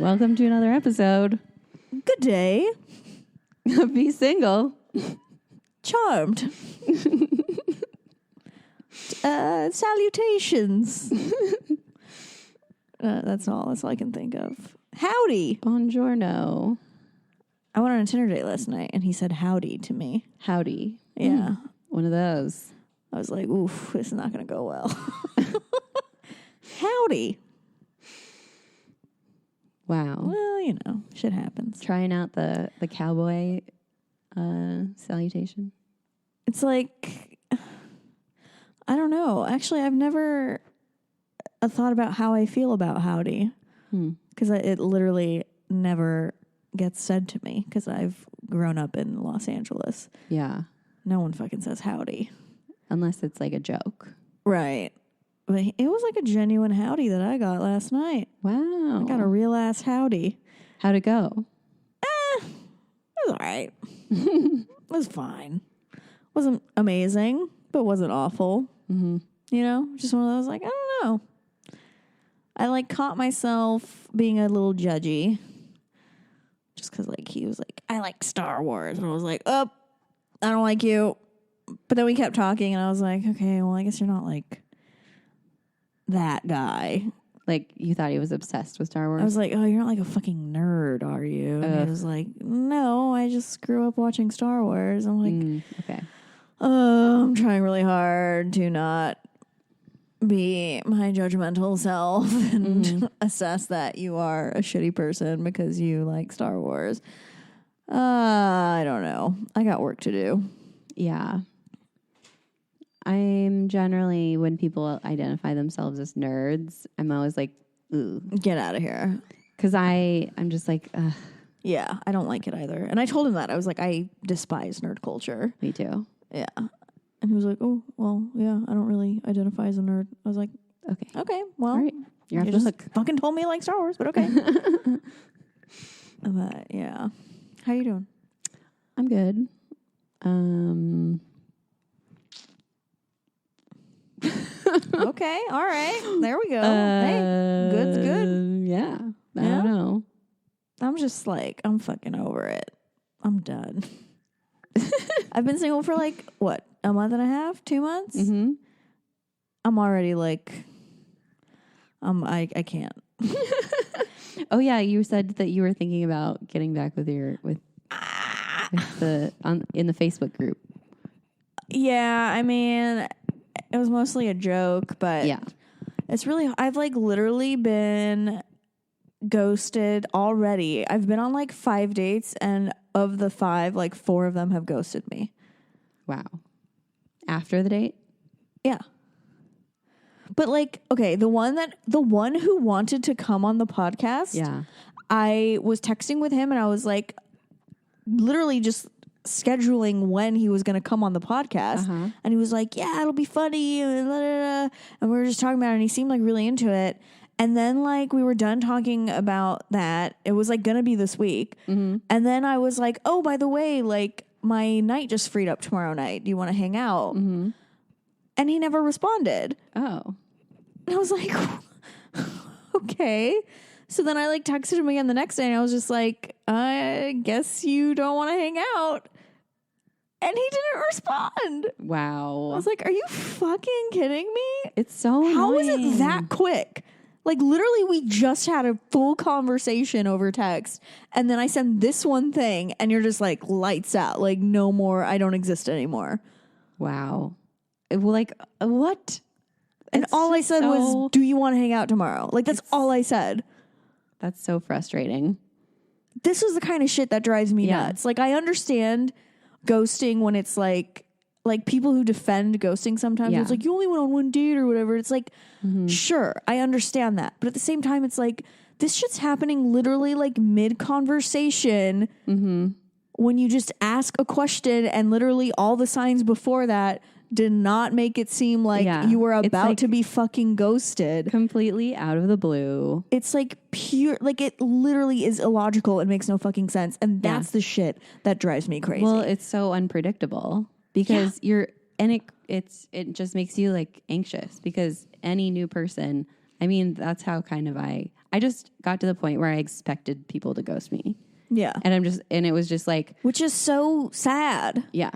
Welcome to another episode. Good day. Be single. Charmed. Salutations. That's all I can think of. Howdy. Buongiorno. I went on a Tinder date last night and he said howdy to me. Howdy. Yeah. One of those. I was like, oof, this is not going to go well. Howdy. Wow. Well, you know, shit happens. Trying out the cowboy salutation. It's like, I don't know. Actually, I've never thought about how I feel about howdy. Because it literally never gets said to me because I've grown up in Los Angeles. Yeah. No one fucking says howdy. Unless it's like a joke. Right. But it was like a genuine howdy that I got last night. Wow. I got a real ass howdy. How'd it go? It was all right. It was fine. Wasn't amazing, but wasn't awful. Mm-hmm. You know, just one of those like, I don't know. I like caught myself being a little judgy. Just because like he was like, I like Star Wars. And I was like, oh, I don't like you. But then we kept talking and I was like, okay, well, I guess you're not like that guy. Like you thought he was obsessed with Star Wars? I was like, oh, you're not like a fucking nerd, are you? And he was like, no, I just grew up watching Star Wars. I'm like, okay. Oh, I'm trying really hard to not be my judgmental self and assess that you are a shitty person because you like Star Wars. I don't know. I got work to do. Yeah. I'm generally, when people identify themselves as nerds, I'm always like, ooh. Get out of here. Because I'm just like, ugh. Yeah, I don't like it either. And I told him that. I was like, I despise nerd culture. Me too. Yeah. And he was like, oh, well, yeah, I don't really identify as a nerd. I was like, okay, well. All right. You're off the just hook. Fucking told me you like Star Wars, but okay. But, yeah. How you doing? I'm good. Okay, all right. There we go. Hey, good's good. Yeah. I don't know. I'm just like, I'm fucking over it. I'm done. I've been single for like, what, a month and a half, 2 months? Mm-hmm. I'm already like, I can't. Oh, yeah. You said that you were thinking about getting back with in the Facebook group. Yeah, I mean, it was mostly a joke, but yeah, it's really, I've like literally been ghosted already. I've been on like 5 dates, and of the 5, like 4 of them have ghosted me. Wow. After the date? Yeah. But like, okay, the one who wanted to come on the podcast, yeah, I was texting with him and I was like literally just scheduling when he was going to come on the podcast. And he was like, yeah, it'll be funny. And we were just talking about it and he seemed like really into it. And then like we were done talking about that. It was like going to be this week. Mm-hmm. And then I was like, oh, by the way, like my night just freed up tomorrow night. Do you want to hang out? Mm-hmm. And he never responded. Oh. And I was like, okay. So then I like texted him again the next day and I was just like, I guess you don't want to hang out. And he didn't respond. Wow. I was like, are you fucking kidding me? It's so annoying. How is it that quick? Like literally we just had a full conversation over text and then I send this one thing and you're just like lights out. Like no more, I don't exist anymore. Wow. Like what? And all I said was, do you want to hang out tomorrow? Like that's all I said. That's so frustrating. This is the kind of shit that drives me nuts. Like I understand ghosting when it's like people who defend ghosting sometimes. It's like you only went on one date or whatever. It's like, sure, I understand that. But at the same time, it's like this shit's happening literally like mid-conversation when you just ask a question and literally all the signs before that did not make it seem like you were about to be fucking ghosted. Completely out of the blue. It's like pure, like it literally is illogical and makes no fucking sense. And that's the shit that drives me crazy. Well, it's so unpredictable because it just makes you like anxious because any new person, I mean, that's how kind of I I just got to the point where I expected people to ghost me. Yeah. And it was just like, which is so sad. yeah.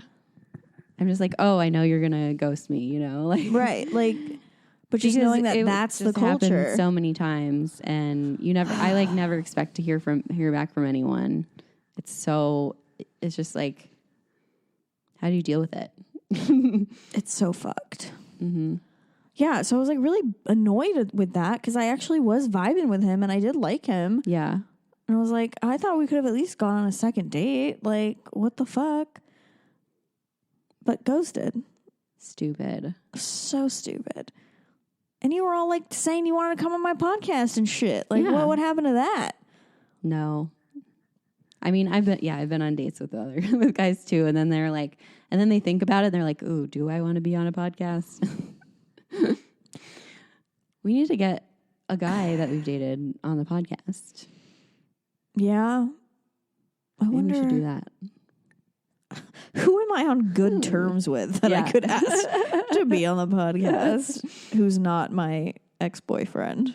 I'm just like, oh, I know you're going to ghost me, you know? Like, right. Like, but just knowing that that's the culture. Happened so many times, and I like never expect to hear back from anyone. It's just like, how do you deal with it? It's so fucked. Mm-hmm. Yeah. So I was like really annoyed with that because I actually was vibing with him and I did like him. Yeah. And I was like, I thought we could have at least gone on a second date. Like, what the fuck? But ghosted. Stupid. So stupid. And you were all like saying you wanted to come on my podcast and shit. Like, yeah. what happened to that? No. I mean, I've been on dates with with guys too. And then they're like, and then they think about it and they're like, ooh, do I want to be on a podcast? We need to get a guy that we've dated on the podcast. Yeah. Maybe we should do that. Who am I on good terms with that I could ask to be on the podcast who's not my ex-boyfriend?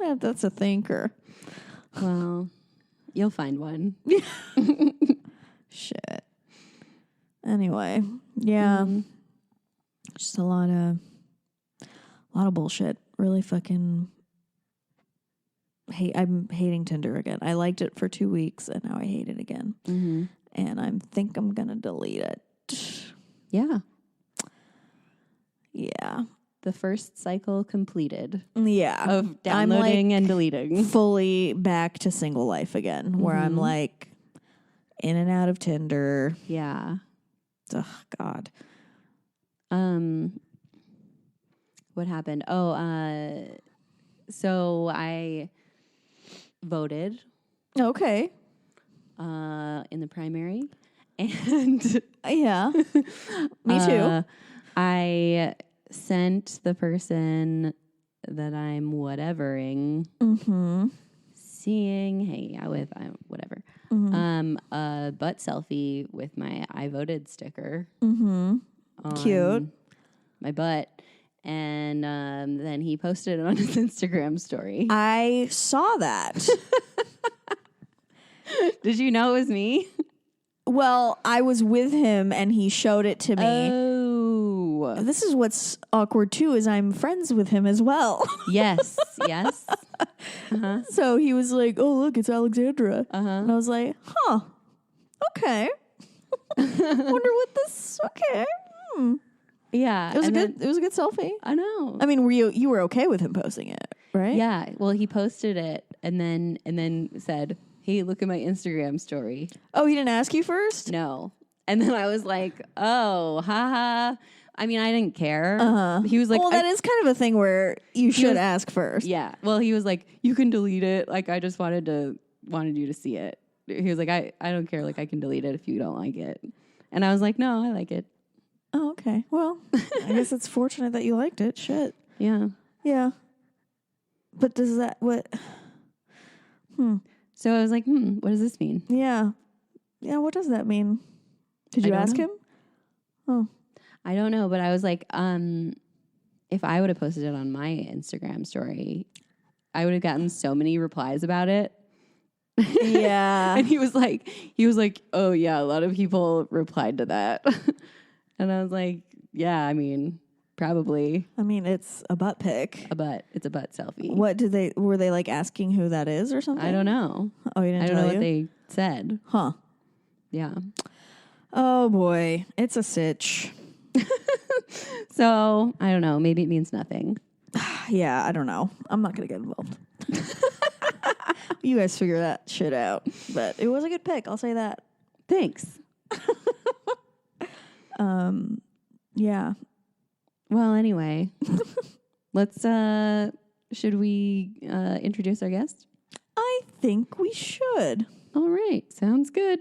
Yeah, that's a thinker. Well, you'll find one. Shit. Anyway, yeah. Just a lot of bullshit. Really fucking I'm hating Tinder again. I liked it for 2 weeks and now I hate it again. Mm-hmm. And I think I'm gonna delete it. Yeah. Yeah. The first cycle completed. Yeah. Of downloading and deleting. Fully back to single life again, where I'm like in and out of Tinder. Yeah. Oh God. What happened? Oh, so I voted. Okay. In the primary. And yeah. Me too. I sent the person that I'm whatevering, seeing, hanging out with, whatever, a butt selfie with my I voted sticker. Cute. My butt. And then he posted it on his Instagram story. I saw that. Did you know it was me? Well, I was with him and he showed it to me. Oh. This is what's awkward too, is I'm friends with him as well. Yes. So he was like, oh, look, it's Alexandra. And I was like, huh, okay. Wonder what this, okay. Yeah. It was a good selfie. I know. I mean, you were okay with him posting it, right? Yeah. Well, he posted it and then said, hey, look at my Instagram story. Oh, he didn't ask you first? No. And then I was like, oh, haha. I mean, I didn't care. He was like, well, that is kind of a thing where you should ask first. Yeah. Well, he was like, you can delete it. Like, I just wanted you to see it. He was like, I don't care. Like, I can delete it if you don't like it. And I was like, no, I like it. Oh, okay. Well, I guess it's fortunate that you liked it. Shit. Yeah. Yeah. But does that, what? So I was like, what does this mean? Yeah. Yeah, what does that mean? Did you ask him? Oh. I don't know, but I was like, if I would have posted it on my Instagram story, I would have gotten so many replies about it. Yeah. And he was like, oh yeah, a lot of people replied to that. And I was like, yeah, I mean, probably. I mean, it's a butt pic. It's a butt selfie. What were they like asking who that is or something? I don't know. Oh, you didn't I don't tell know you? what they said. Huh. Yeah. Oh boy, it's a sitch. So, I don't know. Maybe it means nothing. Yeah, I don't know. I'm not going to get involved. You guys figure that shit out. But it was a good pick, I'll say that. Thanks. Yeah. Well, anyway, let's, should we introduce our guest? I think we should. All right. Sounds good.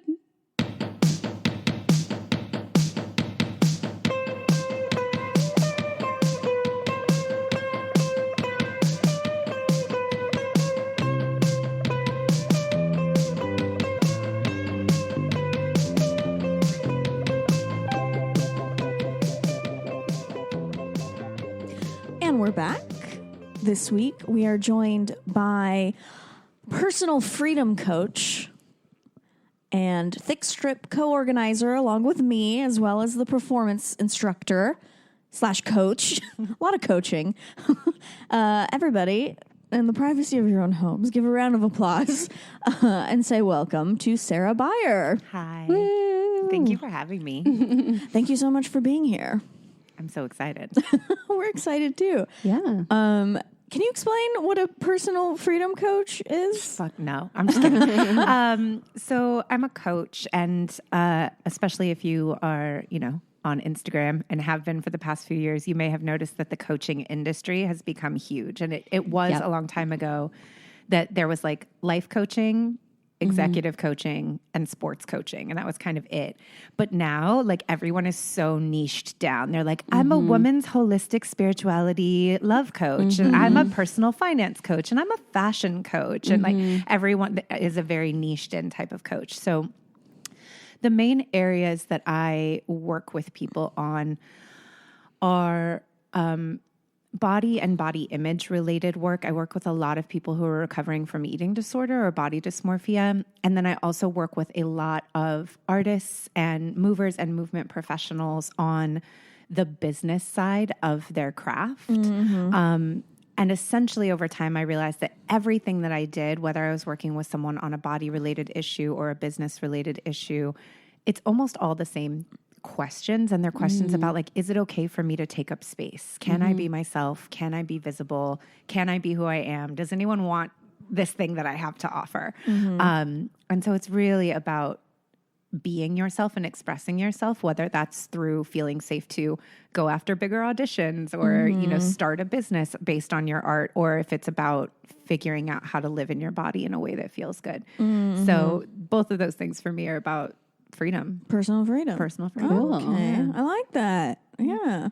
And we're back. This week, we are joined by personal freedom coach and thick strip co-organizer, along with me, as well as the performance instructor / coach. A lot of coaching. Everybody, in the privacy of your own homes, give a round of applause and say welcome to Cera Byer. Hi. Woo. Thank you for having me. Thank you so much for being here. I'm so excited. We're excited too. Yeah. Can you explain what a personal freedom coach is? Fuck no. I'm just kidding. So I'm a coach, and especially if you are, on Instagram and have been for the past few years, you may have noticed that the coaching industry has become huge. And it was a long time ago that there was like life coaching, executive coaching, and sports coaching. And that was kind of it. But now, like, everyone is so niched down. They're like, I'm a woman's holistic spirituality love coach, and I'm a personal finance coach, and I'm a fashion coach. And like, everyone is a very niched in type of coach. So the main areas that I work with people on are body and body image related work. I work with a lot of people who are recovering from eating disorder or body dysmorphia. And then I also work with a lot of artists and movers and movement professionals on the business side of their craft. And essentially over time, I realized that everything that I did, whether I was working with someone on a body related issue or a business related issue, it's almost all the same questions. And they're questions about like, is it okay for me to take up space? Can I be myself? Can I be visible? Can I be who I am? Does anyone want this thing that I have to offer? And so it's really about being yourself and expressing yourself, whether that's through feeling safe to go after bigger auditions or, start a business based on your art, or if it's about figuring out how to live in your body in a way that feels good. So both of those things for me are about freedom. Personal freedom. Cool. Okay. I like that. Yeah.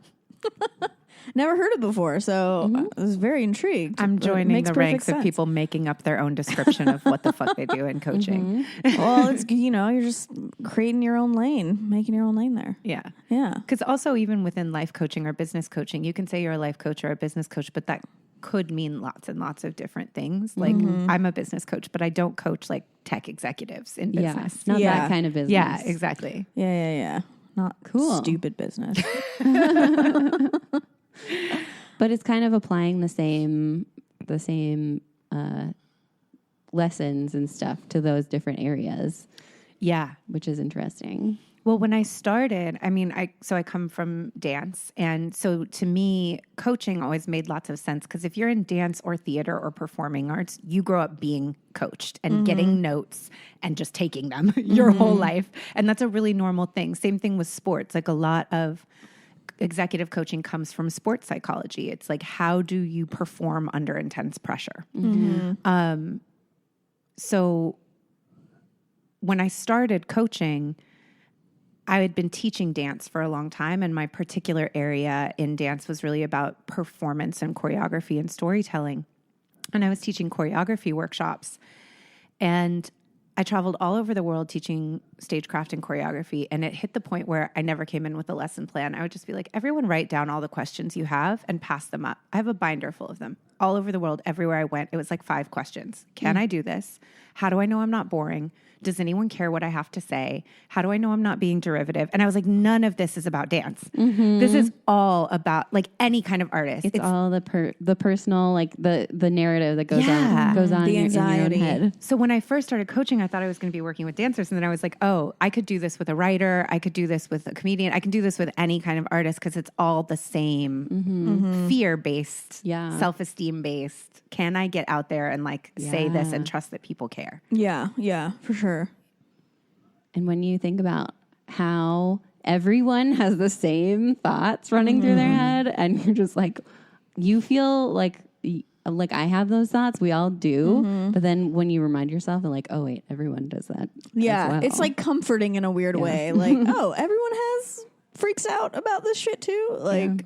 Never heard it before, so I was very intrigued. I'm joining the ranks of people making up their own description of what the fuck they do in coaching. Well, it's, you're just creating your own lane, making your own lane there. Yeah. Yeah. Because also even within life coaching or business coaching, you can say you're a life coach or a business coach, but that could mean lots and lots of different things. Like I'm a business coach, but I don't coach like tech executives in business. Not that kind of business. Yeah, exactly. Yeah. Not cool. Stupid business. But it's kind of applying the same lessons and stuff to those different areas. Yeah. Which is interesting. Well, when I started, I come from dance. And so to me, coaching always made lots of sense because if you're in dance or theater or performing arts, you grow up being coached and getting notes and just taking them your whole life. And that's a really normal thing. Same thing with sports. Like a lot of executive coaching comes from sports psychology. It's like, how do you perform under intense pressure? So when I started coaching, I had been teaching dance for a long time, and my particular area in dance was really about performance and choreography and storytelling. And I was teaching choreography workshops, and I traveled all over the world teaching stagecraft and choreography, and it hit the point where I never came in with a lesson plan. I would just be like, everyone write down all the questions you have and pass them up. I have a binder full of them. All over the world, everywhere I went, it was like 5 questions. Can I do this? How do I know I'm not boring? Does anyone care what I have to say? How do I know I'm not being derivative? And I was like, none of this is about dance. This is all about like any kind of artist. It's all the personal, like the narrative that goes on the anxiety. in your own head. So when I first started coaching, I thought I was going to be working with dancers. And then I was like, oh, I could do this with a writer. I could do this with a comedian. I can do this with any kind of artist because it's all the same fear-based, self-esteem based. Can I get out there and like say this and trust that people care? Yeah, for sure. And when you think about how everyone has the same thoughts running through their head, and you're just like, you feel like I have those thoughts. We all do. But then when you remind yourself, and like, oh wait, everyone does that. Yeah, as well. it's like comforting in a weird way. Like, oh, everyone freaks out about this shit too. Like,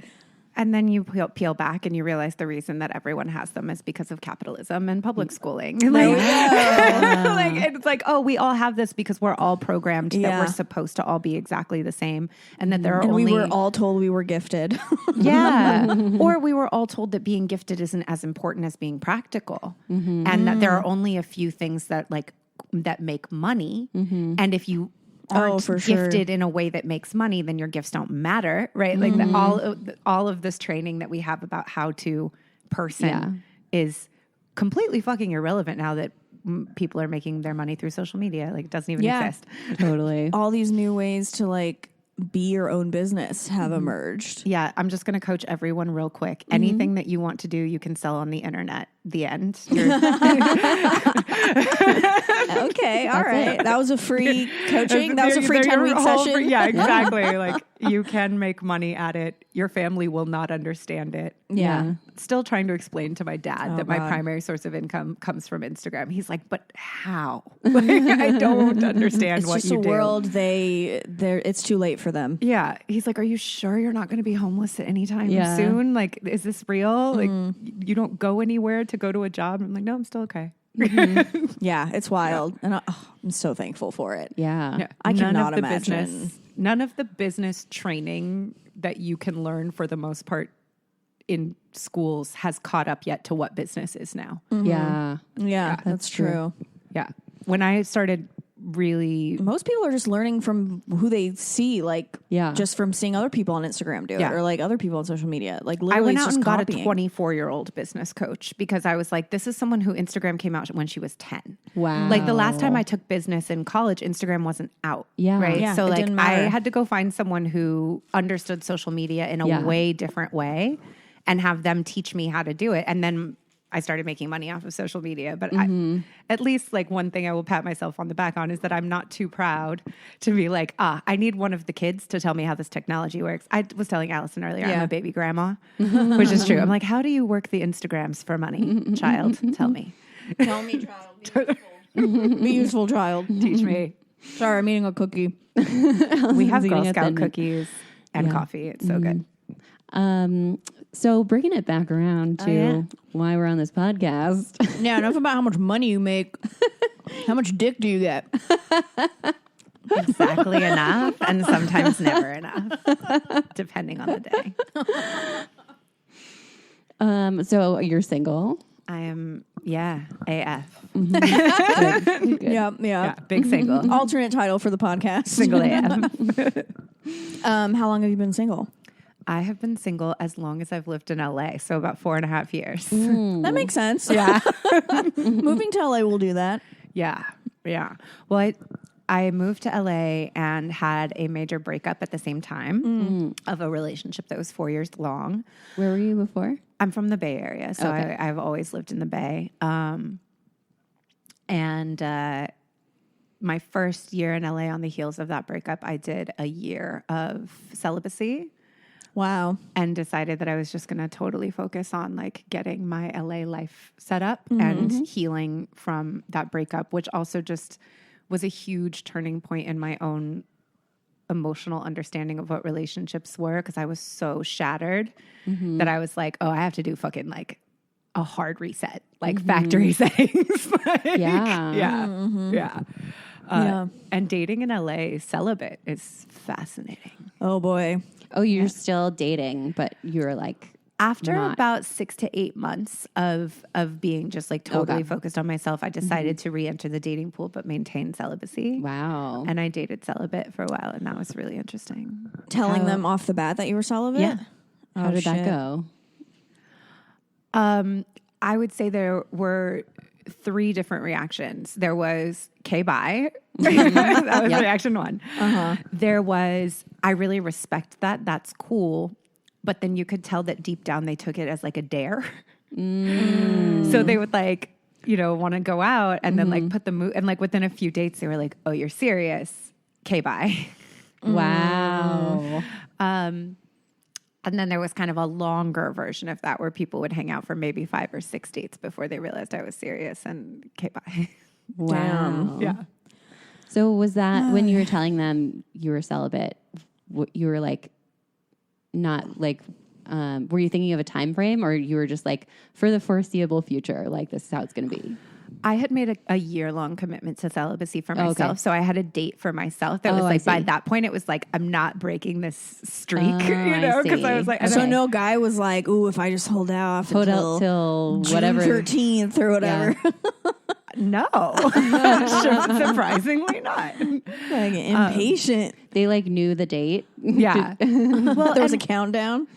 And then you peel back and you realize the reason that everyone has them is because of capitalism and public schooling. Like, it's like, oh, we all have this because we're all programmed that we're supposed to all be exactly the same. And that there are only... we were all told we were gifted. Yeah. Or we were all told that being gifted isn't as important as being practical. And that there are only a few things that make money. And if you aren't gifted in a way that makes money, then your gifts don't matter, right? Like all of this training that we have about how to person is completely fucking irrelevant now that people are making their money through social media. Like, it doesn't even exist. Totally. All these new ways to like be your own business have emerged. Yeah, I'm just going to coach everyone real quick. Anything that you want to do, you can sell on the internet. The end. Okay, all right. That was a free coaching. That was a free 10-week session. Yeah, exactly. Like, you can make money at it. Your family will not understand it. Yeah. Still trying to explain to my dad that my primary source of income comes from Instagram. He's like, but how? Like, I don't understand what you do. It's just a world it's too late for them. Yeah. He's like, are you sure you're not going to be homeless at any time soon? Like, is this real? Like, you don't go anywhere to go to a job? I'm like, no, I'm still okay. Yeah, it's wild. And I'm so thankful for it. Yeah. I cannot imagine. None of the business training that you can learn for the most part in schools has caught up yet to what business is now. Yeah, that's true. Yeah. When I started really... Most people are just learning from who they see, like just from seeing other people on Instagram do it or like other people on social media. Like literally I went out just and copying. got a 24-year-old business coach because I was like, this is someone who Instagram came out when she was 10. Wow. Like the last time I took business in college, Instagram wasn't out. Yeah. Right. Yeah, so it like didn't I matter. had to go find someone who understood social media in a way different way and have them teach me how to do it. And then I started making money off of social media, but at least like one thing I will pat myself on the back on is that I'm not too proud to be like, I need one of the kids to tell me how this technology works. I was telling Allison earlier, I'm a baby grandma, which is true. I'm like, how do you work the Instagrams for money? Child, tell me. Tell me, child. Be useful. Be useful, child. Teach me. Sorry, I'm eating a cookie. We have Girl Scout cookies and coffee. It's so good. So bringing it back around to why we're on this podcast. Yeah, enough about how much money you make. How much dick do you get? Exactly enough, and sometimes never enough, depending on the day. So you're single. I am, AF. Good. Yeah. Big single. Alternate title for the podcast. Single AF. How long have you been single? I have been single as long as I've lived in LA, so about 4.5 years. That makes sense. Yeah. Moving to LA will do that. Yeah. Well, I moved to LA and had a major breakup at the same time of a relationship that was 4 years long. Where were you before? I'm from the Bay Area, so Okay. I've always lived in the Bay. And my first year in LA on the heels of that breakup, I did a year of celibacy. Wow. And decided that I was just going to totally focus on like getting my LA life set up and healing from that breakup, which also just was a huge turning point in my own emotional understanding of what relationships were, because I was so shattered that I was like, oh, I have to do fucking like a hard reset, like factory settings. And dating in LA celibate is fascinating. Oh boy. Oh, you're still dating, but you're like After not. about 6 to 8 months of being just like totally focused on myself, I decided to re-enter the dating pool but maintain celibacy. Wow. And I dated celibate for a while, and that was really interesting. Telling them off the bat that you were celibate? Yeah. How did that go? I would say there were 3 different reactions. There was K-bye. That was reaction 1. There was, I really respect that. That's cool. But then you could tell that deep down they took it as like a dare. So they would like, want to go out and then like put the mood, and like within a few dates they were like, oh, you're serious. K-bye. Wow. And then there was kind of a longer version of that where people would hang out for maybe 5 or 6 dates before they realized I was serious and K-bye. Wow. Yeah. So was that when you were telling them you were celibate, you were like, not like, were you thinking of a time frame, or you were just like, for the foreseeable future, like this is how it's going to be? I had made a year-long commitment to celibacy for myself. Okay. So I had a date for myself that was like, by that point, it was like, I'm not breaking this streak, you know, because I was like, so no guy was like, ooh, if I just hold out till June whatever 13th or whatever. Yeah. No, surprisingly not. Like impatient. They like knew the date. Yeah. Well, there was a countdown.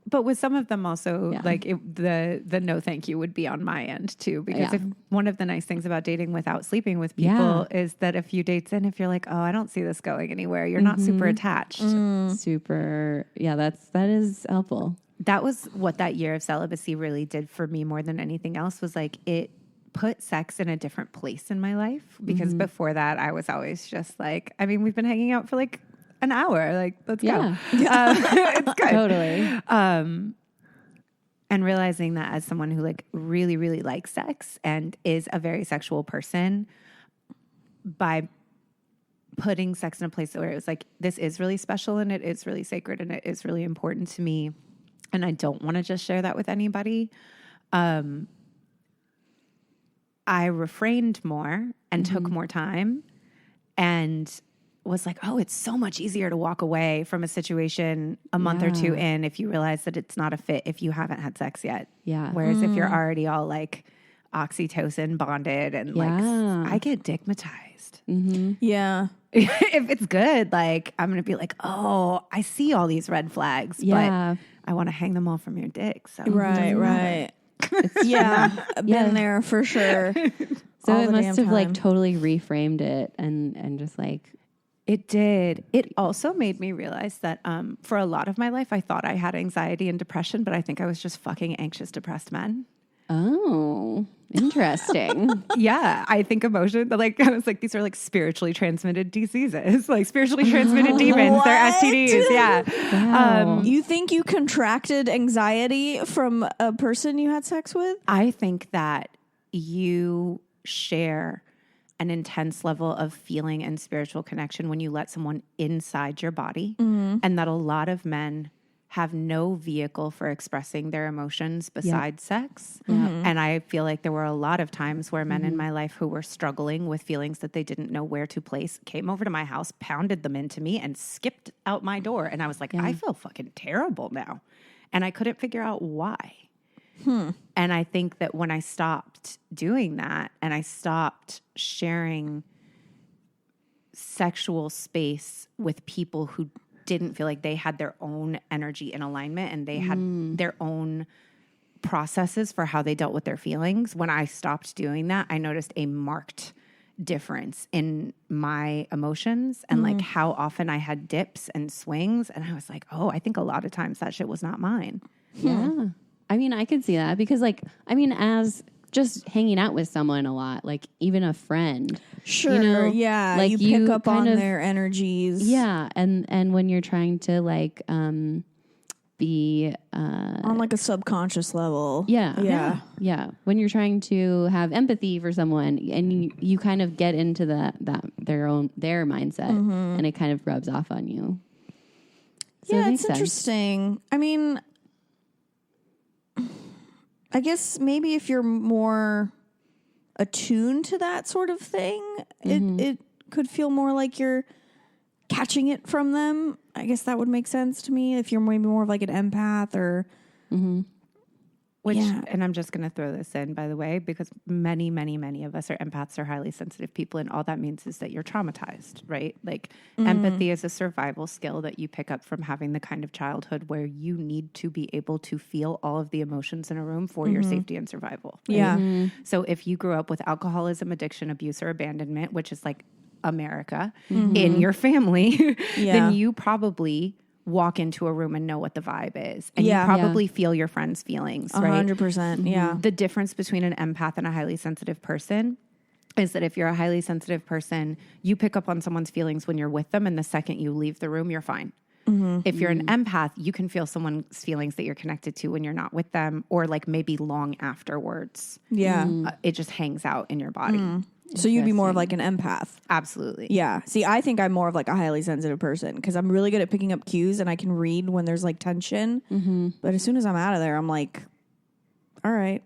But with some of them also, like the no thank you would be on my end too. Because if one of the nice things about dating without sleeping with people is that a few dates in, if you're like, oh, I don't see this going anywhere, you're not super attached. Super. Yeah, that is helpful. That was what that year of celibacy really did for me more than anything else, was like it put sex in a different place in my life. Because before that, I was always just like, I mean, we've been hanging out for like an hour, like let's go. It's good. Totally. And realizing that as someone who like really, really likes sex and is a very sexual person, by putting sex in a place where it was like, this is really special and it is really sacred and it is really important to me, and I don't want to just share that with anybody, I refrained more and took more time, and was like, oh, it's so much easier to walk away from a situation a month or two in if you realize that it's not a fit if you haven't had sex yet. Yeah. Whereas if you're already all like oxytocin bonded and like, I get dickmatized. Yeah. If it's good, like I'm going to be like, oh, I see all these red flags, but I want to hang them all from your dick. So Right. I've been there for sure. So it must have like totally reframed it and just like, it did. It also made me realize that for a lot of my life, I thought I had anxiety and depression, but I think I was just fucking anxious, depressed men. Oh, interesting. Yeah, I think emotion, like I was like, these are like spiritually transmitted diseases, like spiritually transmitted demons. What? They're STDs. Yeah. Wow. You think you contracted anxiety from a person you had sex with? I think that you share an intense level of feeling and spiritual connection when you let someone inside your body, and that a lot of men have no vehicle for expressing their emotions besides sex. And I feel like there were a lot of times where men in my life who were struggling with feelings that they didn't know where to place came over to my house, pounded them into me, and skipped out my door. And I was like, I feel fucking terrible now. And I couldn't figure out why. And I think that when I stopped doing that and I stopped sharing sexual space with people who didn't feel like they had their own energy in alignment and they had their own processes for how they dealt with their feelings, when I stopped doing that, I noticed a marked difference in my emotions and like how often I had dips and swings. And I was like, oh, I think a lot of times that shit was not mine. Yeah. I mean, I could see that because like, I mean, as just hanging out with someone a lot, like even a friend. Sure. You know, yeah. like you pick up on their energies. Yeah. And when you're trying to like, be, on like a subconscious level. Yeah. When you're trying to have empathy for someone and you kind of get into their mindset and it kind of rubs off on you. So yeah, it it's interesting. I mean, I guess maybe if you're more attuned to that sort of thing, it could feel more like you're catching it from them. I guess that would make sense to me if you're maybe more of like an empath or... Which, and I'm just going to throw this in, by the way, because many, many, many of us are empaths or highly sensitive people. And all that means is that you're traumatized, right? Like empathy is a survival skill that you pick up from having the kind of childhood where you need to be able to feel all of the emotions in a room for your safety and survival. Right? Yeah. So if you grew up with alcoholism, addiction, abuse, or abandonment, which is like America in your family, then you probably walk into a room and know what the vibe is. And you probably feel your friends' feelings, right? 100%. Yeah. The difference between an empath and a highly sensitive person is that if you're a highly sensitive person, you pick up on someone's feelings when you're with them, and the second you leave the room, you're fine. If you're an empath, you can feel someone's feelings that you're connected to when you're not with them, or like maybe long afterwards. Yeah. It just hangs out in your body. So you'd be more of like an empath. Absolutely. Yeah. See, I think I'm more of like a highly sensitive person because I'm really good at picking up cues and I can read when there's like tension. Mm-hmm. But as soon as I'm out of there, I'm like, all right.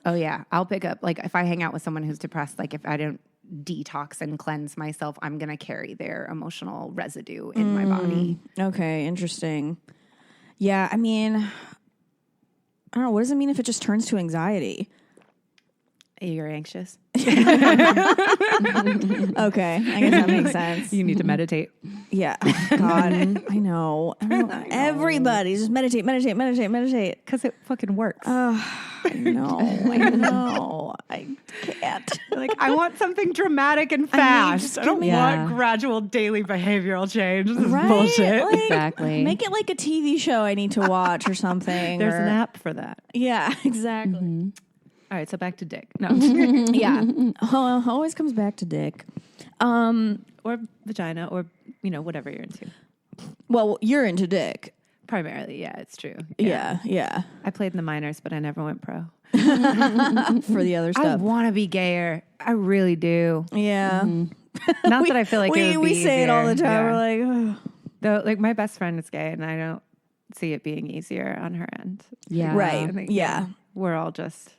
Oh, yeah. I'll pick up, like, if I hang out with someone who's depressed, like, if I don't detox and cleanse myself, I'm going to carry their emotional residue in my body. Okay. Interesting. Yeah. I mean, I don't know. What does it mean if it just turns to anxiety? You're anxious. Okay. I guess that makes sense. You need to meditate. Yeah. God, I know. Everybody just meditate. Because it fucking works. I know. I can't. Like, I want something dramatic and fast. I don't want gradual daily behavioral change. This is bullshit. Like, exactly. Make it like a TV show I need to watch or something. There's an app for that. Yeah, exactly. Mm-hmm. All right, so back to dick. No. Yeah. Always comes back to dick. Or vagina, or, whatever you're into. Well, you're into dick. Primarily, yeah, it's true. Yeah. I played in the minors, but I never went pro. For the other I stuff. want to be gayer. I really do. Yeah. Not that I feel like it would be we say it all the easier. time. Yeah. We're like, oh. Though, like, my best friend is gay, and I don't see it being easier on her end. Yeah. Right. I think, Yeah. We're all just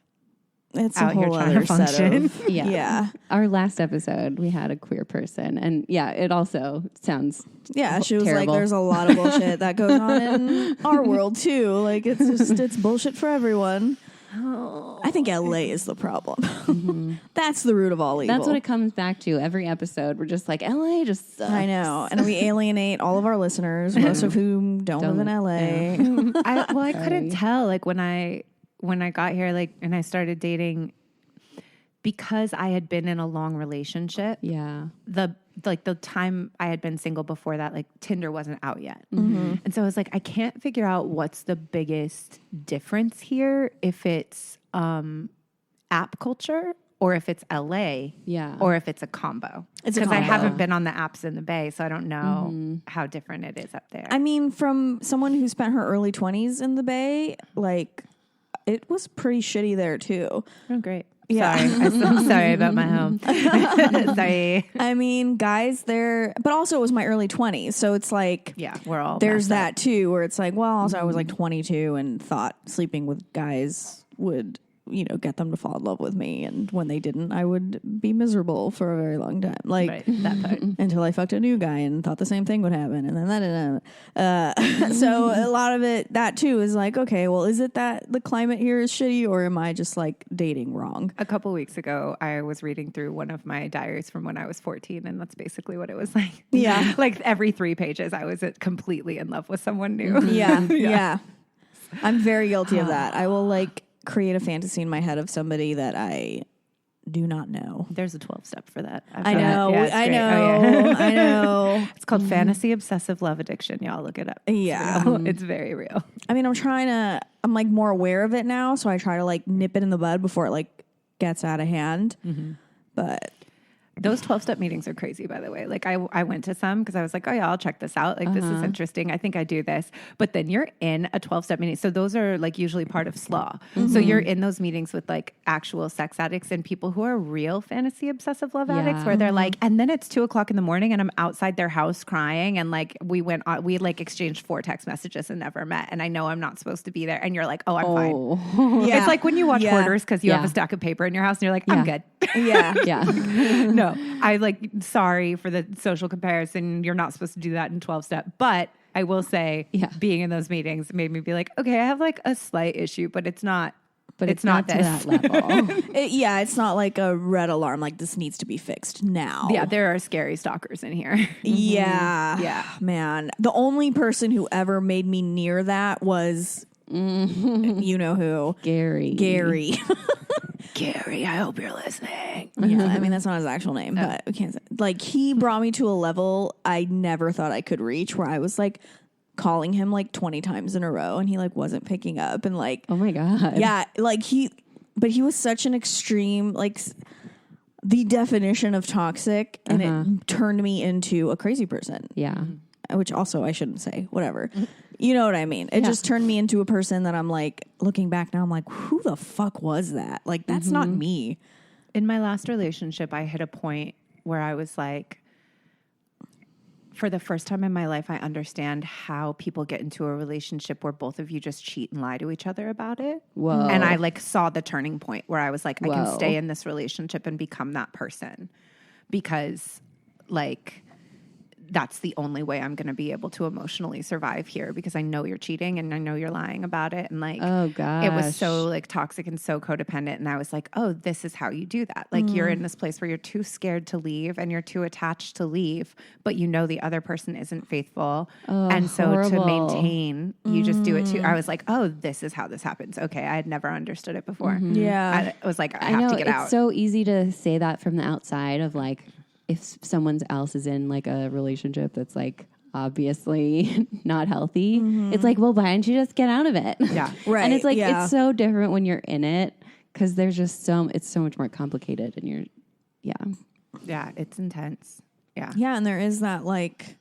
It's out a here whole trying other to function. set of Yeah. Our last episode, we had a queer person. And yeah, it also sounds she was terrible. like, there's a lot of bullshit that goes on in our world too. Like it's bullshit for everyone. I think LA is the problem. That's the root of all evil. That's what it comes back to. Every episode, we're just like, LA just sucks. I know. And we alienate all of our listeners, most of whom don't live in LA. I couldn't tell, like, when I got here, like, and I started dating, because I had been in a long relationship. Yeah. The time I had been single before that, like, Tinder wasn't out yet. And so I was like, I can't figure out what's the biggest difference here, if it's app culture or if it's LA, or if it's a combo. It's a because I combo. haven't been on the apps in the Bay, so I don't know how different it is up there. I mean, from someone who spent her early 20s in the Bay, like, it was pretty shitty there too. Oh, great. Yeah. Sorry. I'm sorry about my home. Sorry. I mean, guys there, but also it was my early 20s. So it's like, Yeah, we're all there's messed up. that too, where it's like, well, also I was like 22 and thought sleeping with guys would, get them to fall in love with me. And when they didn't, I would be miserable for a very long time. Like, Right, that part. until I fucked a new guy and thought the same thing would happen. And then that didn't. So a lot of it, that too, is like, okay, well, is it that the climate here is shitty, or am I just like dating wrong? A couple weeks ago, I was reading through one of my diaries from when I was 14, and that's basically what it was like. Yeah. Like, every 3 pages, I was completely in love with someone new. Yeah. I'm very guilty of that. I will like create a fantasy in my head of somebody that I do not know. There's a 12-step for that. I know. Yeah, it's I great. know. Oh, yeah. I know. It's called fantasy obsessive love addiction. Y'all look it up. Yeah. It's real. It's very real. I mean, I'm like more aware of it now. So I try to like nip it in the bud before it like gets out of hand. But Those 12-step meetings are crazy, by the way. Like, I went to some because I was like, oh, yeah, I'll check this out. Like, this is interesting. I think I do this. But then you're in a 12-step meeting. So those are, like, usually part of SLAW. So you're in those meetings with, like, actual sex addicts and people who are real fantasy obsessive love addicts, where they're like, and then it's 2:00 in the morning and I'm outside their house crying. And, like, we exchanged 4 text messages and never met. And I know I'm not supposed to be there. And you're like, oh, I'm fine. yeah. It's like when you watch Yeah. Hoarders because you have Yeah. a stack of paper in your house and you're like, I'm good. yeah. Yeah. No, I like, sorry for the social comparison. You're not supposed to do that in 12-step. But I will say, being in those meetings made me be like, okay, I have like a slight issue, but it's not. But it's not not to this. that level. It's not like a red alarm. Like, this needs to be fixed now. Yeah, there are scary stalkers in here. Yeah. Yeah. Man. The only person who ever made me near that was, you know who? Gary. Gary. Gary, I hope you're listening. Yeah, I mean, that's not his actual name, but we can't say. Like, he brought me to a level I never thought I could reach, where I was like calling him like 20 times in a row and he like wasn't picking up, and like, Oh my God. yeah, like he was such an extreme, like the definition of toxic, and it turned me into a crazy person. Yeah. Which also I shouldn't say, whatever. You know what I mean? It just turned me into a person that I'm like, looking back now, I'm like, who the fuck was that? Like, that's not me. In my last relationship, I hit a point where I was like, for the first time in my life, I understand how people get into a relationship where both of you just cheat and lie to each other about it. Whoa. And I like saw the turning point where I was like, I can Whoa. stay in this relationship and become that person because like that's the only way I'm going to be able to emotionally survive here because I know you're cheating and I know you're lying about it. And like, Oh, gosh. it was so like toxic and so codependent. And I was like, oh, this is how you do that. Like you're in this place where you're too scared to leave and you're too attached to leave, but you know the other person isn't faithful. Oh, and so horrible. to maintain, you just do it too. I was like, oh, this is how this happens. Okay. I had never understood it before. Yeah. I was like, I I have know to get it's out. so easy to say that from the outside of like, if someone else is in like a relationship that's like obviously not healthy, it's like, well, why don't you just get out of it? Yeah. Right. And it's like, yeah. it's so different when you're in it because there's just it's so much more complicated and you're, Yeah. It's intense. Yeah. Yeah, and there is that like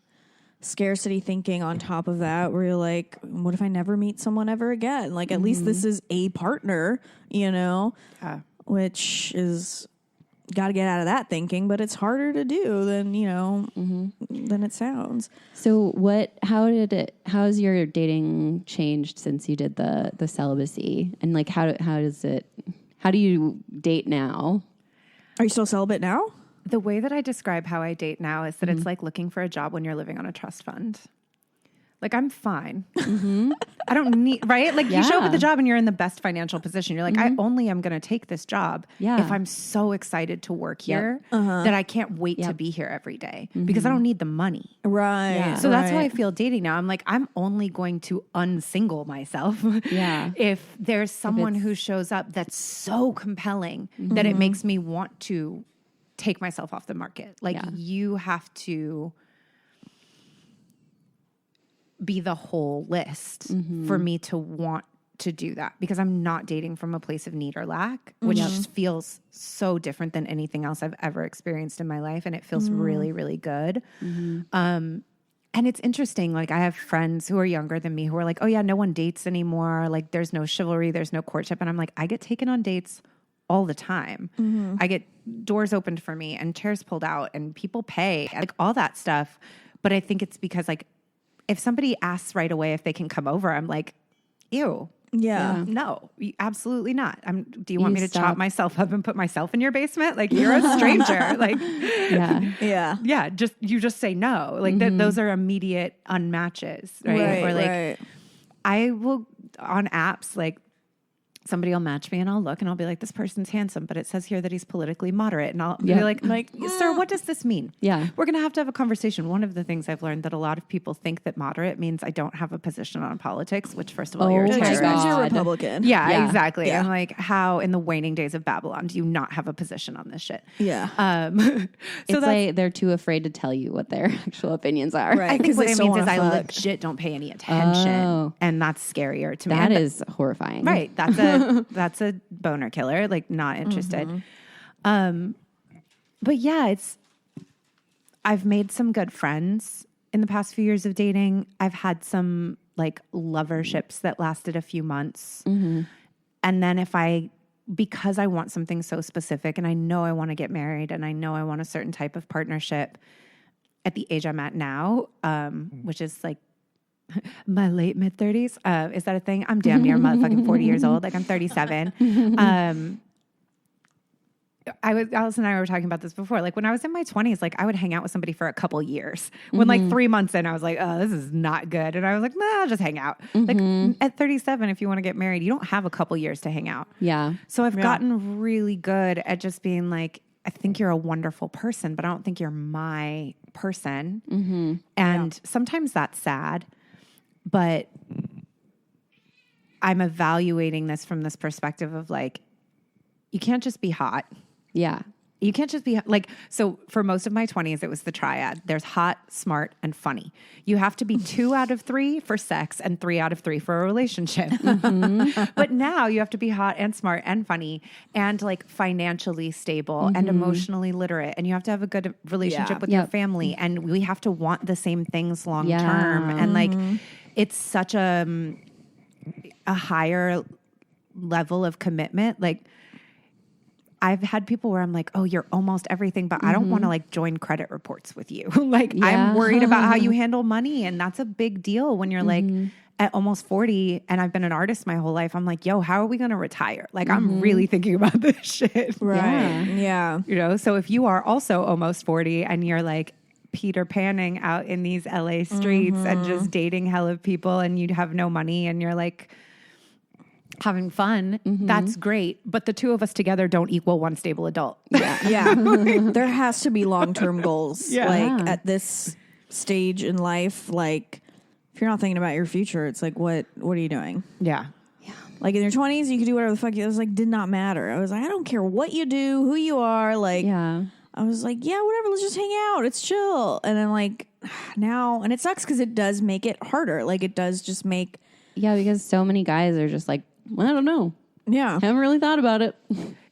scarcity thinking on top of that where you're like, what if I never meet someone ever again? Like at least this is a partner, you know, which is got to get out of that thinking, but it's harder to do than, you know, than it sounds. So how's your dating changed since you did the celibacy and like, how do you date now? Are you still celibate now? The way that I describe how I date now is that it's like looking for a job when you're living on a trust fund. Like, I'm fine. I don't need, right? Like, you show up at the job and you're in the best financial position. You're like, I only am going to take this job if I'm so excited to work here that I can't wait to be here every day because I don't need the money. Right. Yeah. So that's how I feel dating now. I'm like, I'm only going to unsingle myself if there's someone who shows up that's so compelling that it makes me want to take myself off the market. Like, you have to be the whole list for me to want to do that because I'm not dating from a place of need or lack, which just feels so different than anything else I've ever experienced in my life. And it feels really, really good. And it's interesting. Like, I have friends who are younger than me who are like, oh yeah, no one dates anymore. Like, there's no chivalry, there's no courtship. And I'm like, I get taken on dates all the time. I get doors opened for me and chairs pulled out and people pay, like all that stuff. But I think it's because like, if somebody asks right away if they can come over, I'm like, ew. Yeah. No, absolutely not. Do you want me to chop myself up and put myself in your basement? Like, you're a stranger. Like, yeah. You just say no. Like those are immediate unmatches, right? Or like, I will on apps, like somebody will match me and I'll look and I'll be like, this person's handsome, but it says here that he's politically moderate. And I'll be like, sir, what does this mean? Yeah. We're going to have a conversation. One of the things I've learned that a lot of people think that moderate means I don't have a position on politics, which first of all, you're a It just terrorist. means you're Republican. Yeah, exactly. Yeah. I'm like, how in the waning days of Babylon do you not have a position on this shit? Yeah. It's like they're too afraid to tell you what their actual opinions are. Right. I think what they it still means is wanna I fuck. legit don't pay any attention. And that's scarier to me. That is horrifying. Right. That's a boner killer, like not interested. But yeah, I've made some good friends in the past few years of dating. I've had some like loverships that lasted a few months. And then because I want something so specific and I know I want to get married and I know I want a certain type of partnership at the age I'm at now, which is like my late mid 30s. Is that a thing? I'm damn near motherfucking 40 years old. Like, I'm 37. Alice and I were talking about this before. Like, when I was in my 20s, like, I would hang out with somebody for a couple years. When like 3 months in, I was like, oh, this is not good. And I was like, nah, I'll just hang out. Like, at 37, if you want to get married, you don't have a couple years to hang out. Yeah. So I've gotten really good at just being like, I think you're a wonderful person, but I don't think you're my person. And sometimes that's sad. But I'm evaluating this from this perspective of like, you can't just be hot. Yeah. You can't just be like, so for most of my 20s, it was the triad. There's hot, smart, and funny. You have to be 2 out of 3 for sex and 3 out of 3 for a relationship. But now you have to be hot and smart and funny and like financially stable and emotionally literate. And you have to have a good relationship with your family. And we have to want the same things long term. And like, it's such a higher level of commitment. Like, I've had people where I'm like, oh, you're almost everything, but I don't want to like join credit reports with you. Like I'm worried about how you handle money. And that's a big deal when you're like at almost 40 and I've been an artist my whole life. I'm like, yo, how are we going to retire? Like I'm really thinking about this shit. Right. Yeah. You know, so if you are also almost 40 and you're like Peter Panning out in these LA streets and just dating hella people and you have no money and you're like, having fun, that's great. But the two of us together don't equal one stable adult. Yeah. There has to be long-term goals. Yeah. Like at this stage in life, like if you're not thinking about your future, it's like, what are you doing? Yeah. Like in your 20s, you could do whatever the fuck you, it was like, did not matter. I was like, I don't care what you do, who you are. Like, I was like, yeah, whatever, let's just hang out. It's chill. And then like now, and it sucks because it does make it harder. Like it does just make. Yeah, because so many guys are just like, I don't know. Yeah. Haven't really thought about it.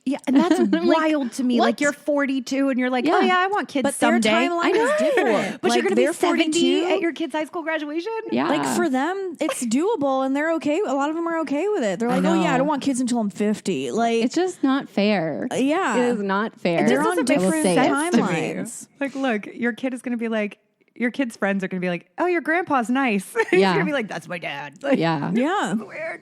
Yeah, and that's wild to me. What? Like you're 42 and you're like, oh yeah, I want kids but someday. their timeline is different. But like, you're going to be they're 70 42 at your kid's high school graduation? Yeah. Like for them, it's doable and they're okay. A lot of them are okay with it. They're like, oh yeah, I don't want kids until I'm 50. Like It's just not fair. yeah. It is not fair. They're This on doesn't make different sense to me. timelines. Like, look, your kid is going to be like, your kid's friends are going to be like, oh, your grandpa's nice. He's Yeah. going to be like, that's my dad. Like, Yeah. Yeah. weird.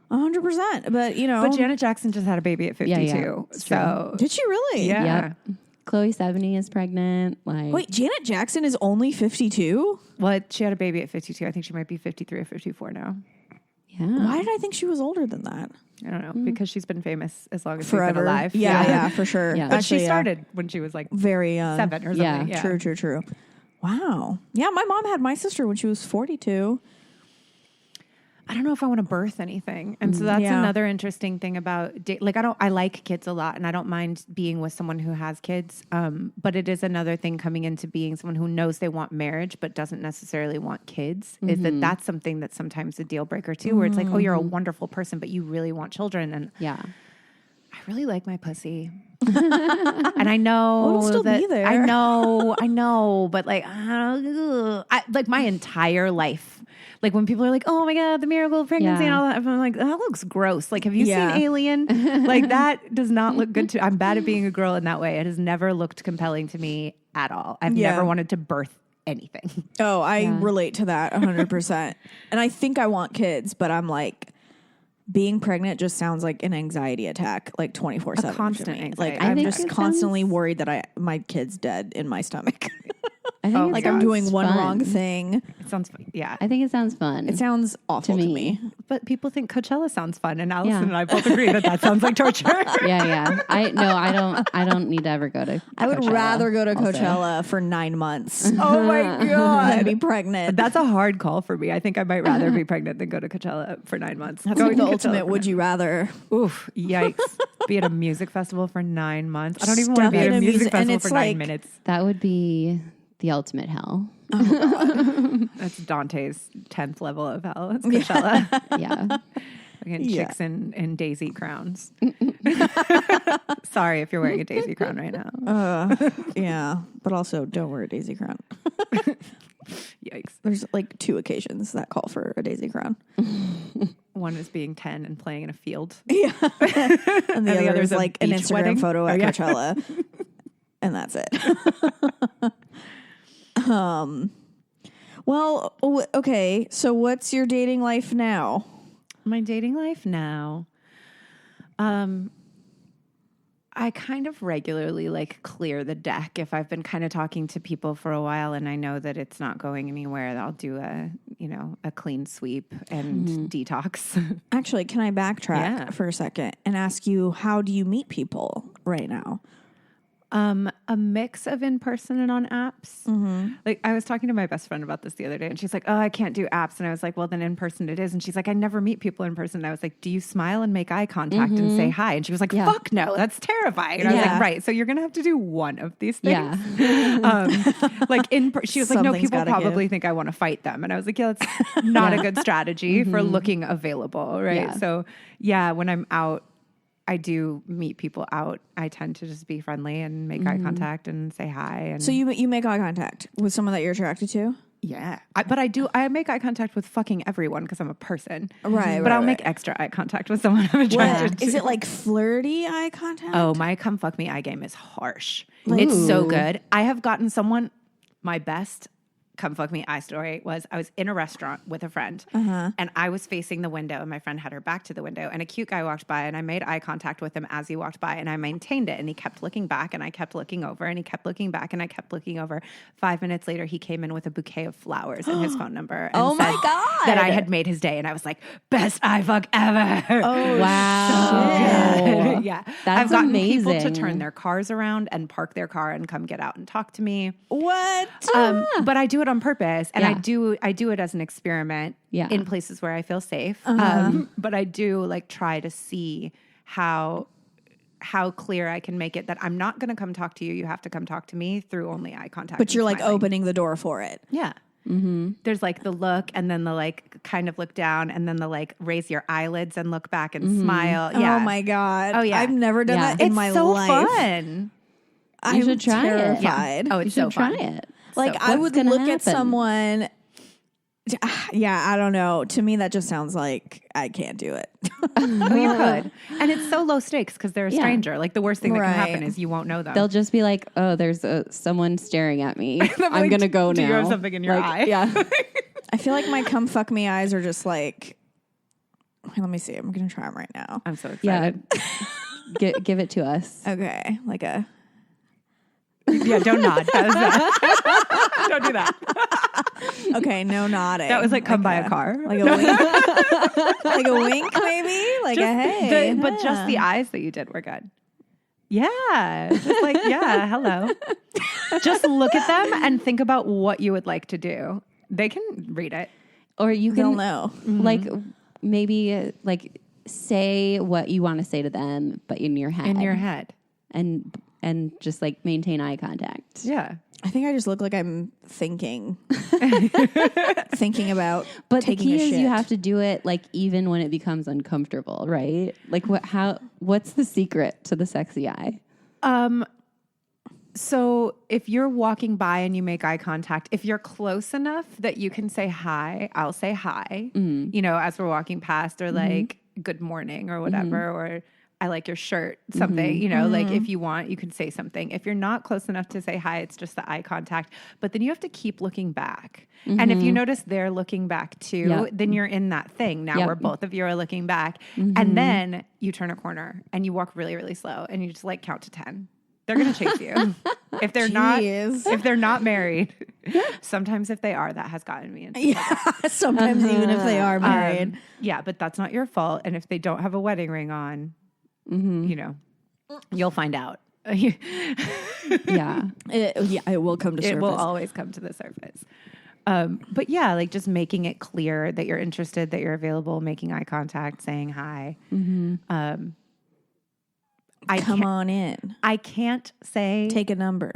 100%. But you know. But Janet Jackson just had a baby at 52. yeah. So, Did she really? yeah. Yep. Chloe 70 is pregnant. Like, Wait, Janet Jackson is only 52? Well, she had a baby at 52. I think she might be 53 or 54 now. yeah. Why did I think she was older than that? I don't know, because she's been famous as long as she's Forever. been alive. Yeah, for sure. Yeah. But Actually, she yeah. started when she was like Very young. 7 or something. Yeah. True. Wow. Yeah, my mom had my sister when she was 42. I don't know if I want to birth anything. And so that's Yeah. another interesting thing about I like kids a lot and I don't mind being with someone who has kids. But it is another thing coming into being someone who knows they want marriage but doesn't necessarily want kids is that's something that's sometimes a deal breaker too, where it's like, oh, you're a wonderful person, but you really want children. And Yeah. I really like my pussy. And I know Well, it'll still that be there. I know, but like, like my entire life. Like when people are like, "Oh my god, the miracle of pregnancy," and all that, I'm like, "That looks gross." Like, have you seen Alien? Like that does not look good to. I'm bad at being a girl in that way. It has never looked compelling to me at all. I've never wanted to birth anything. Oh, I relate to that 100%. And I think I want kids, but I'm like, being pregnant just sounds like an anxiety attack, like 24/7. constant to me. anxiety. Like I I'm think just it constantly worried that my kid's dead in my stomach. I think it Like I'm sounds doing one fun. wrong thing. It sounds yeah. I think it sounds fun. It sounds awful to me. But people think Coachella sounds fun, and Allison and I both agree that sounds like torture. yeah. I don't need to ever go to I would Coachella rather go to also. Coachella for 9 months Oh my than god. be pregnant. That's a hard call for me. I think I might rather be pregnant than go to Coachella for 9 months. That's like the ultimate would you rather. Oof, yikes. Be at a music festival for 9 months. I don't even want to Stuck be at in a a music music- and festival it's for like- 9 minutes. That would be the ultimate hell. That's Dante's 10th level of hell. It's Coachella. Yeah. Again, chicks in daisy crowns. Sorry if you're wearing a daisy crown right now. Yeah, but also don't wear a daisy crown. Yikes. There's like 2 occasions that call for a daisy crown. One is being 10 and playing in a field. Yeah. And the other is a like an beach Instagram wedding. photo at Oh, yeah. Coachella. And that's it. Well, okay. So what's your dating life now? My dating life now. I kind of regularly like clear the deck if I've been kind of talking to people for a while and I know that it's not going anywhere. I'll do a clean sweep and detox. Actually, can I backtrack for a second and ask you, how do you meet people right now? A mix of in person and on apps. Like I was talking to my best friend about this the other day, and she's like, "Oh, I can't do apps." And I was like, "Well, then in person it is." And she's like, "I never meet people in person." And I was like, "Do you smile and make eye contact and say hi?" And she was like, "Fuck no, that's terrifying." And I was like, "Right, so you're gonna have to do one of these things." Like she was like, "No, Something's people gotta probably give. think I want to fight them." And I was like, "Yeah, that's not a good strategy for looking available, right?" Yeah. So yeah, when I'm out. I do meet people out. I tend to just be friendly and make eye contact and say hi. And So you make eye contact with someone that you're attracted to? Yeah. But I make eye contact with fucking everyone because I'm a person. Right. But I'll make extra eye contact with someone I'm attracted to. Is it like flirty eye contact? Oh, my come fuck me eye game is harsh. It's so good. I have gotten my best come fuck me eye story was I was in a restaurant with a friend and I was facing the window and my friend had her back to the window and a cute guy walked by and I made eye contact with him as he walked by and I maintained it and he kept looking back and I kept looking over and he kept looking back and I kept looking over. 5 minutes later, he came in with a bouquet of flowers and his phone number and Oh my said God. that I had made his day and I was like, best eye fuck ever. Oh, Wow. Yeah. That's I've gotten people to amazing. turn their cars around and park their car and come get out and talk to me. What? But I do it on purpose, and Yeah. I do it as an experiment in places where I feel safe. But I do like try to see how clear I can make it that I'm not going to come talk to you. You have to come talk to me through only eye contact. But you're and like smiling. opening the door for it. Yeah. Mm-hmm. There's like the look, and then the like kind of look down, and then the like raise your eyelids and look back and smile. Yeah. Oh my God. Oh, yeah. I've never done Yeah. that in It's my so life. fun. I'm should try it. terrified. Oh, You it's should so fun. try it. Like So I what's would gonna look at happen? someone. Yeah, I don't know. To me, that just sounds like I can't do it. Oh, you could. And it's so low stakes because they're a Yeah. stranger. Like the worst thing that can happen Right. is you won't know them. They'll just be like, "Oh, there's someone staring at me. I'm like, gonna go do now." you have something in your eye? Yeah. I feel like my come fuck me eyes are just like. Let me see. I'm gonna try them right now. I'm so Yeah. excited. Give it to us. Okay, like a. Yeah, don't nod. That was that. Don't do that. Okay, no nodding. That was like come by a car. like a wink, like a wink, maybe, like a hey. But just the eyes that you did were good. Yeah. Just like, yeah, hello. Just look at them and think about what you would like to do. They can read it. Or you They'll can know. like maybe like say what you want to say to them, but in your head. In your head. And just like maintain eye contact. Yeah. I think I just look like I'm thinking, thinking about. But the taking key a is shit. you have to do it like even when it becomes uncomfortable, right? Like what's the secret to the sexy eye? So if you're walking by and you make eye contact, if you're close enough that you can say hi, I'll say hi, you know, as we're walking past, or like good morning or whatever, or I like your shirt, something, you know, like if you want, you can say something. If you're not close enough to say hi, it's just the eye contact. But then you have to keep looking back. And if you notice they're looking back too, then you're in that thing now where both of you are looking back. And then you turn a corner and you walk really, really slow and you just like count to 10. They're going to chase you. If they're not married, sometimes if they are, that has gotten me into trouble. Sometimes even if they are married. Yeah, but that's not your fault. And if they don't have a wedding ring on, you know, you'll find out. Yeah. It will come to surface. It will always come to the surface. But yeah, like just making it clear that you're interested, that you're available, making eye contact, saying hi. Come on in. I can't say Take a number.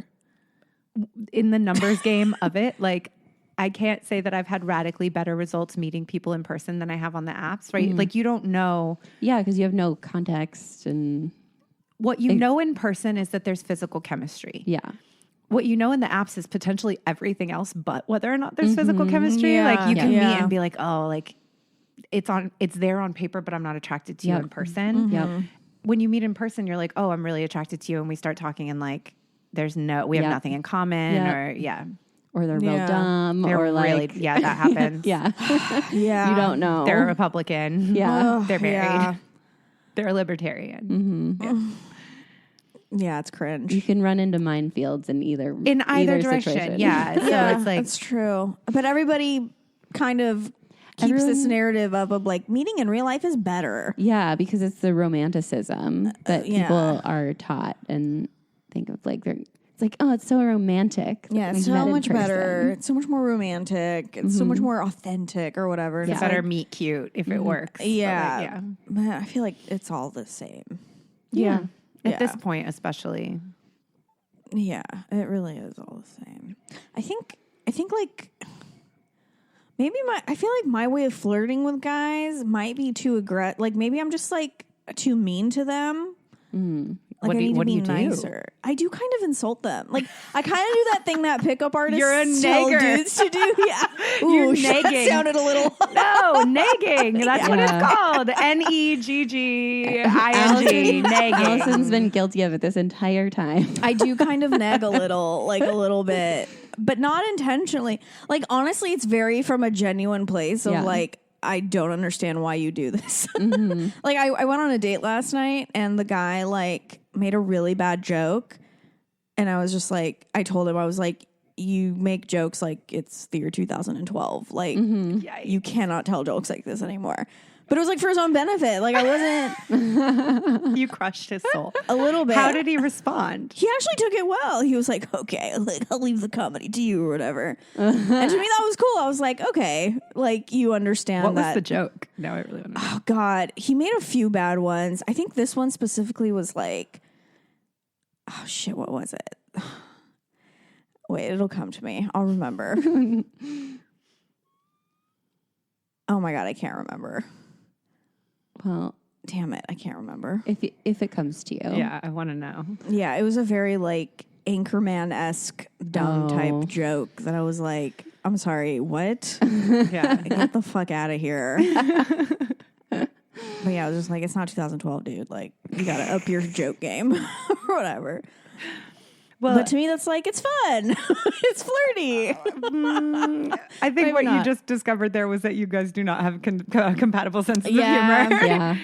in the numbers game of it, like I can't say that I've had radically better results meeting people in person than I have on the apps, right? Like you don't know. Yeah, because you have no context and What you know in person is that there's physical chemistry. yeah. What you know in the apps is potentially everything else but whether or not there's physical chemistry. Yeah. Like you can meet Yeah. and be like, oh, like it's there on paper, but I'm not attracted to you in person. Yep. When you meet in person, you're like, oh, I'm really attracted to you. And we start talking and like, we have Yep. nothing in common Yep. Or they're real Yeah. dumb They're or like really, that happens. yeah. Yeah. You don't know. They're a Republican. Yeah. They're married. Yeah. They're a libertarian. Yeah, it's cringe. You can run into minefields in either direction. situation. Yeah. So Yeah, it's like, that's true. But everybody kind of keeps this narrative up of like meeting in real life is better. Yeah, because it's the romanticism that yeah. people are taught and think of like it's like, oh, it's so romantic. Yeah, it's We so met in much better. person. It's so much more romantic. It's so much more authentic or whatever. And it's it's better meet cute if it works. But, yeah. like, yeah. Man, I feel like it's all the same. Yeah. At Yeah. this point, especially. Yeah, it really is all the same. I think like maybe I feel like my way of flirting with guys might be too aggressive. Like maybe I'm just like too mean to them. What do you do? Nicer. I do kind of insult them. Like I kind of do that thing that pickup artists You're a tell nagger. dudes to do. Yeah. You're Ooh, nagging. that sounded a little. No, nagging. That's what it's called. Negging. Nagging. Allison's been guilty of it this entire time. I do kind of nag a little bit, but not intentionally. Like honestly, it's very from a genuine place of like, I don't understand why you do this. Like I went on a date last night and the guy like made a really bad joke. And I was just like, I told him, I was like, you make jokes like it's the year 2012. Like you cannot tell jokes like this anymore. But it was like for his own benefit. Like I wasn't. You crushed his soul. A little bit. How did he respond? He actually took it well. He was like, okay, like, I'll leave the comedy to you or whatever. And to me, that was cool. I was like, okay, like you understand What that. was the joke? Now I really want to know. Oh, God. He made a few bad ones. I think this one specifically was like, oh, shit, what was it? Wait, it'll come to me. I'll remember. Oh, my God, I can't remember. Well, damn it, I can't remember. If it comes to you. Yeah, I want to know. Yeah, it was a very like Anchorman-esque dumb type joke that I was like, I'm sorry, what? Yeah. Get the fuck out of here. But yeah, I was just like, it's not 2012, dude. Like, you gotta up your joke game or whatever. Well, but to me, that's like, it's fun. It's flirty. I think what you just discovered there was that you guys do not have compatible senses of humor. Yeah.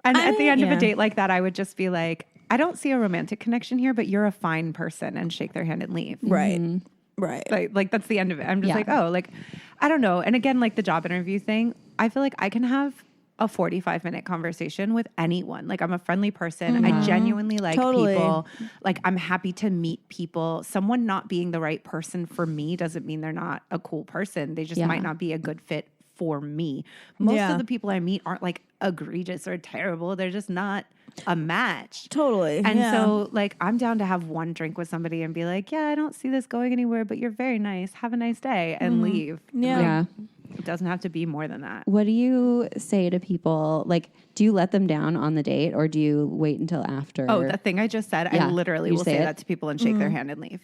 And at the end of a date like that, I would just be like, I don't see a romantic connection here, but you're a fine person, and shake their hand and leave. Right. Right. Like that's the end of it. I'm just like, oh, like, I don't know. And again, like the job interview thing, I feel like I can have a 45-minute conversation with anyone. Like I'm a friendly person. I genuinely like people. Like I'm happy to meet people. Someone not being the right person for me doesn't mean they're not a cool person. They just might not be a good fit for me. Most of the people I meet aren't like egregious or terrible. They're just not a match. Totally. And so like I'm down to have one drink with somebody and be like, yeah, I don't see this going anywhere, but you're very nice. Have a nice day and leave. Yeah. It doesn't have to be more than that. What do you say to people? Like, do you let them down on the date or do you wait until after? Oh, that thing I just said, I literally will say that to people and shake their hand and leave.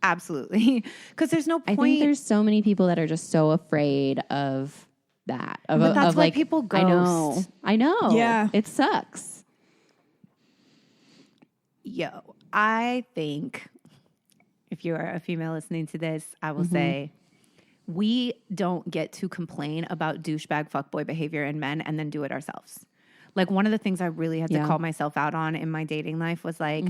Absolutely. Because there's no point. I think there's so many people that are just so afraid of that. But that's why people ghost. I know. Yeah. It sucks. Yo, I think if you are a female listening to this, I will say, we don't get to complain about douchebag fuckboy behavior in men and then do it ourselves. Like one of the things I really had to call myself out on in my dating life was like,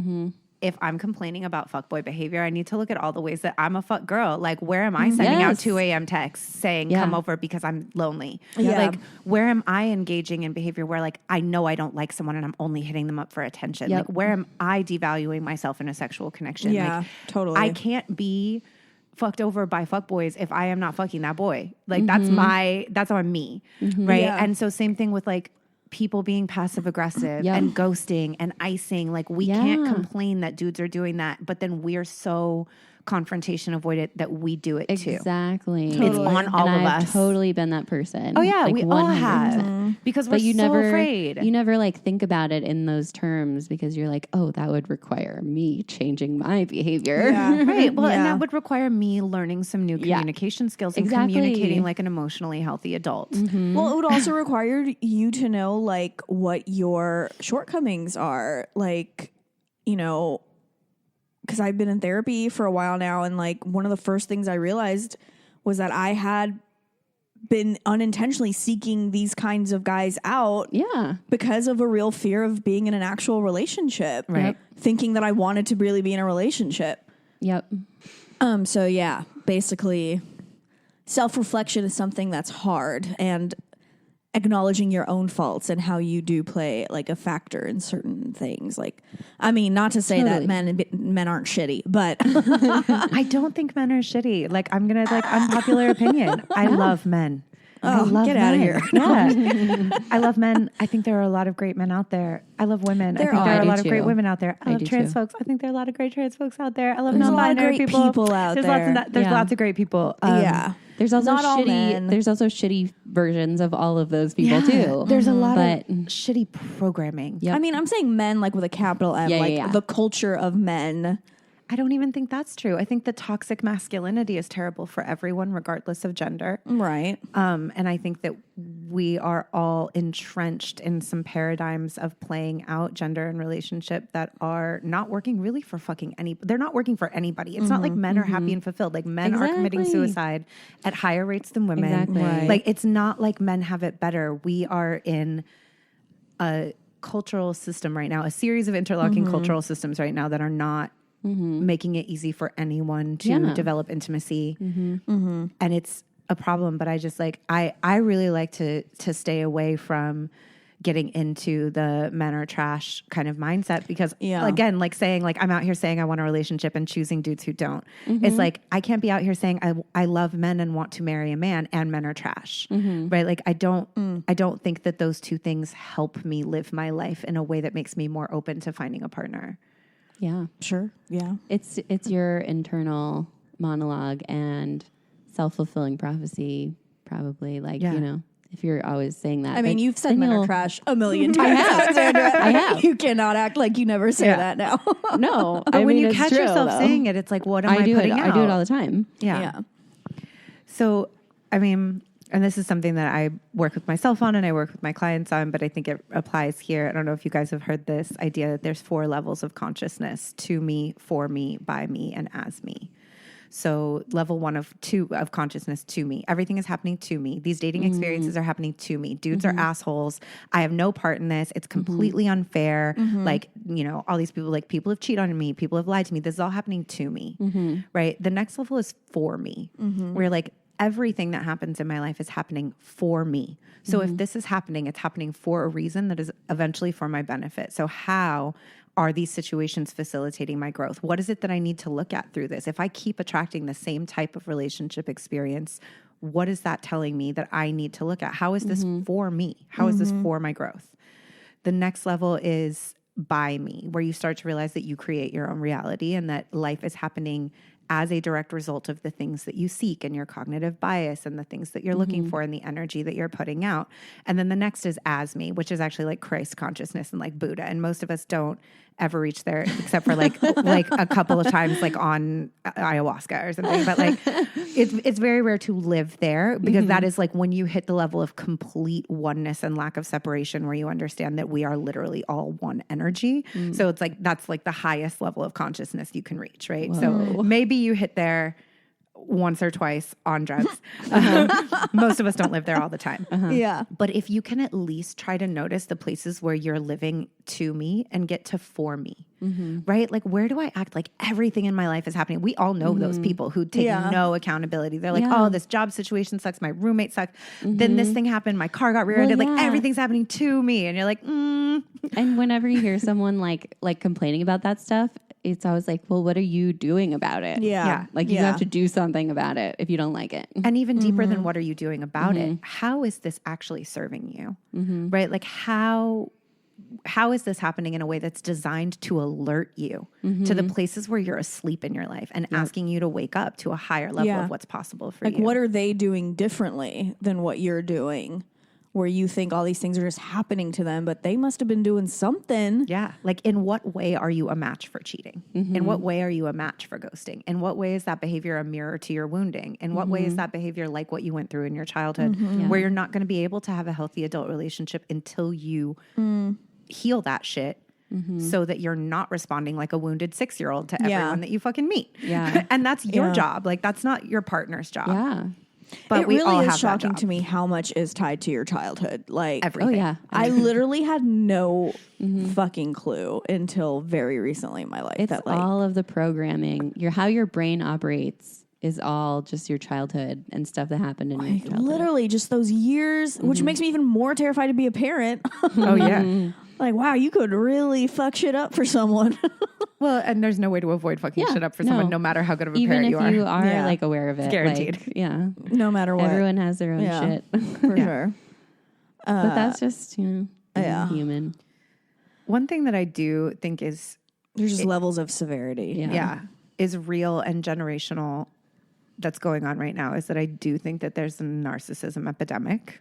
if I'm complaining about fuckboy behavior, I need to look at all the ways that I'm a fuck girl. Like where am I sending out 2 a.m. texts saying come over because I'm lonely? Yeah. Like where am I engaging in behavior where like I know I don't like someone and I'm only hitting them up for attention? Like where am I devaluing myself in a sexual connection? Yeah, like, totally. I can't be fucked over by fuckboys if I am not fucking that boy. Like that's on me. Right. Yeah. And so same thing with like people being passive aggressive and ghosting and icing. Like we can't complain that dudes are doing that, but then we're so confrontation avoidant that we do it too. Exactly. It's on all of I've us. totally been that person. Oh yeah, like we all 100%. have. Because we're But you so never, afraid. You never like think about it in those terms because you're like, oh, that would require me changing my behavior. Yeah. Right. Well, and that would require me learning some new Yeah. communication skills and Exactly. communicating like an emotionally healthy adult. Well, it would also require you to know like what your shortcomings are. Like, you know, because I've been in therapy for a while now. And like one of the first things I realized was that I had been unintentionally seeking these kinds of guys out because of a real fear of being in an actual relationship. Right. Yep. Thinking that I wanted to really be in a relationship. Yep. So yeah, basically self-reflection is something that's hard, and acknowledging your own faults and how you do play like a factor in certain things. Like, I mean, not to say that men aren't shitty, but I don't think men are shitty. Like, I'm going to like unpopular opinion. I love men. I love get men. out of here. Yeah. I love men. I think there are a lot of great men out there. I love women. I think there are a lot of great women out there. I love trans folks. I think there are a lot of great trans folks out there. I love There's non-binary a lot of great people out There's there. There's lots of great people. Yeah. There's also not all men. There's also shitty versions of all of those people too. There's a lot But- of shitty programming. Yep. I mean, I'm saying men like with a capital M, like the culture of men. I don't even think that's true. I think the toxic masculinity is terrible for everyone, regardless of gender. Right. And I think that we are all entrenched in some paradigms of playing out gender and relationship that are not working really for they're not working for anybody. It's not like men are happy and fulfilled. Like men are committing suicide at higher rates than women. Exactly. Right. Like it's not like men have it better. We are in a cultural system right now, a series of interlocking cultural systems right now that are not making it easy for anyone to develop intimacy. And it's a problem, but I just like, I really like to stay away from getting into the men are trash kind of mindset because again, like saying like, I'm out here saying I want a relationship and choosing dudes who don't. It's like, I can't be out here saying I love men and want to marry a man and men are trash, right? Like I don't think that those two things help me live my life in a way that makes me more open to finding a partner. Yeah. Sure. Yeah. It's your internal monologue and self-fulfilling prophecy, probably. Like, you know, if you're always saying that. I mean, like, you've said men are trash a million times, Alexandra. I have. You cannot act like you never say that now. No. But when you catch yourself saying it, it's like, what am I putting out? I do it all the time. Yeah. So, I mean, and this is something that I work with myself on and I work with my clients on, but I think it applies here. I don't know if you guys have heard this idea that there's 4 levels of consciousness: to me, for me, by me, and as me. So level 1 of consciousness, to me. Everything is happening to me. These dating experiences are happening to me. Dudes are assholes. I have no part in this. It's completely unfair. Like, you know, all these people, like people have cheated on me. People have lied to me. This is all happening to me, right? The next level is for me, where like, everything that happens in my life is happening for me. So if this is happening, it's happening for a reason that is eventually for my benefit. So how are these situations facilitating my growth? What is it that I need to look at through this? If I keep attracting the same type of relationship experience, what is that telling me that I need to look at? How is this for me? How is this for my growth? The next level is by me, where you start to realize that you create your own reality and that life is happening as a direct result of the things that you seek and your cognitive bias and the things that you're looking for and the energy that you're putting out. And then the next is as me, which is actually like Christ consciousness and like Buddha. And most of us don't ever reach there except for like a couple of times like on ayahuasca or something. But like it's very rare to live there because that is like when you hit the level of complete oneness and lack of separation where you understand that we are literally all one energy. So it's like that's like the highest level of consciousness you can reach, right? Whoa. So maybe you hit there once or twice on drugs. Most of us don't live there all the time. Yeah. But if you can at least try to notice the places where you're living to me and get to for me, right? Like, where do I act like everything in my life is happening? We all know those people who take no accountability. They're like, oh, this job situation sucks. My roommate sucks. Then this thing happened. My car got rear-ended. Like, everything's happening to me. And you're like, And whenever you hear someone like complaining about that stuff, it's always like, well, what are you doing about it? Yeah. Like you have to do something about it if you don't like it. And even deeper than what are you doing about it? How is this actually serving you? Right? Like how is this happening in a way that's designed to alert you to the places where you're asleep in your life and asking you to wake up to a higher level of what's possible for you? Like what are they doing differently than what you're doing? Where you think all these things are just happening to them, but they must have been doing something. Yeah. Like in what way are you a match for cheating? In what way are you a match for ghosting? In what way is that behavior a mirror to your wounding? In what way is that behavior like what you went through in your childhood where you're not going to be able to have a healthy adult relationship until you heal that shit so that you're not responding like a wounded 6-year-old to everyone that you fucking meet. Yeah. And that's your job. Like that's not your partner's job. Yeah. But it we all really have is shocking that to me how much is tied to your childhood. Like everything. Oh, yeah. I literally had no fucking clue until very recently in my life. It's that like all of the programming, how your brain operates is all just your childhood and stuff that happened in your childhood. Literally just those years, which makes me even more terrified to be a parent. Oh yeah. Like, wow, you could really fuck shit up for someone. Well, and there's no way to avoid fucking shit up for someone, no matter how good of a Even parent if you are. you are like aware of it. It's guaranteed. Like, yeah. No matter what. Everyone has their own shit. For sure. But that's just, being human. One thing that I do think is There's just levels of severity. Yeah. is real and generational that's going on right now is that I do think that there's a narcissism epidemic.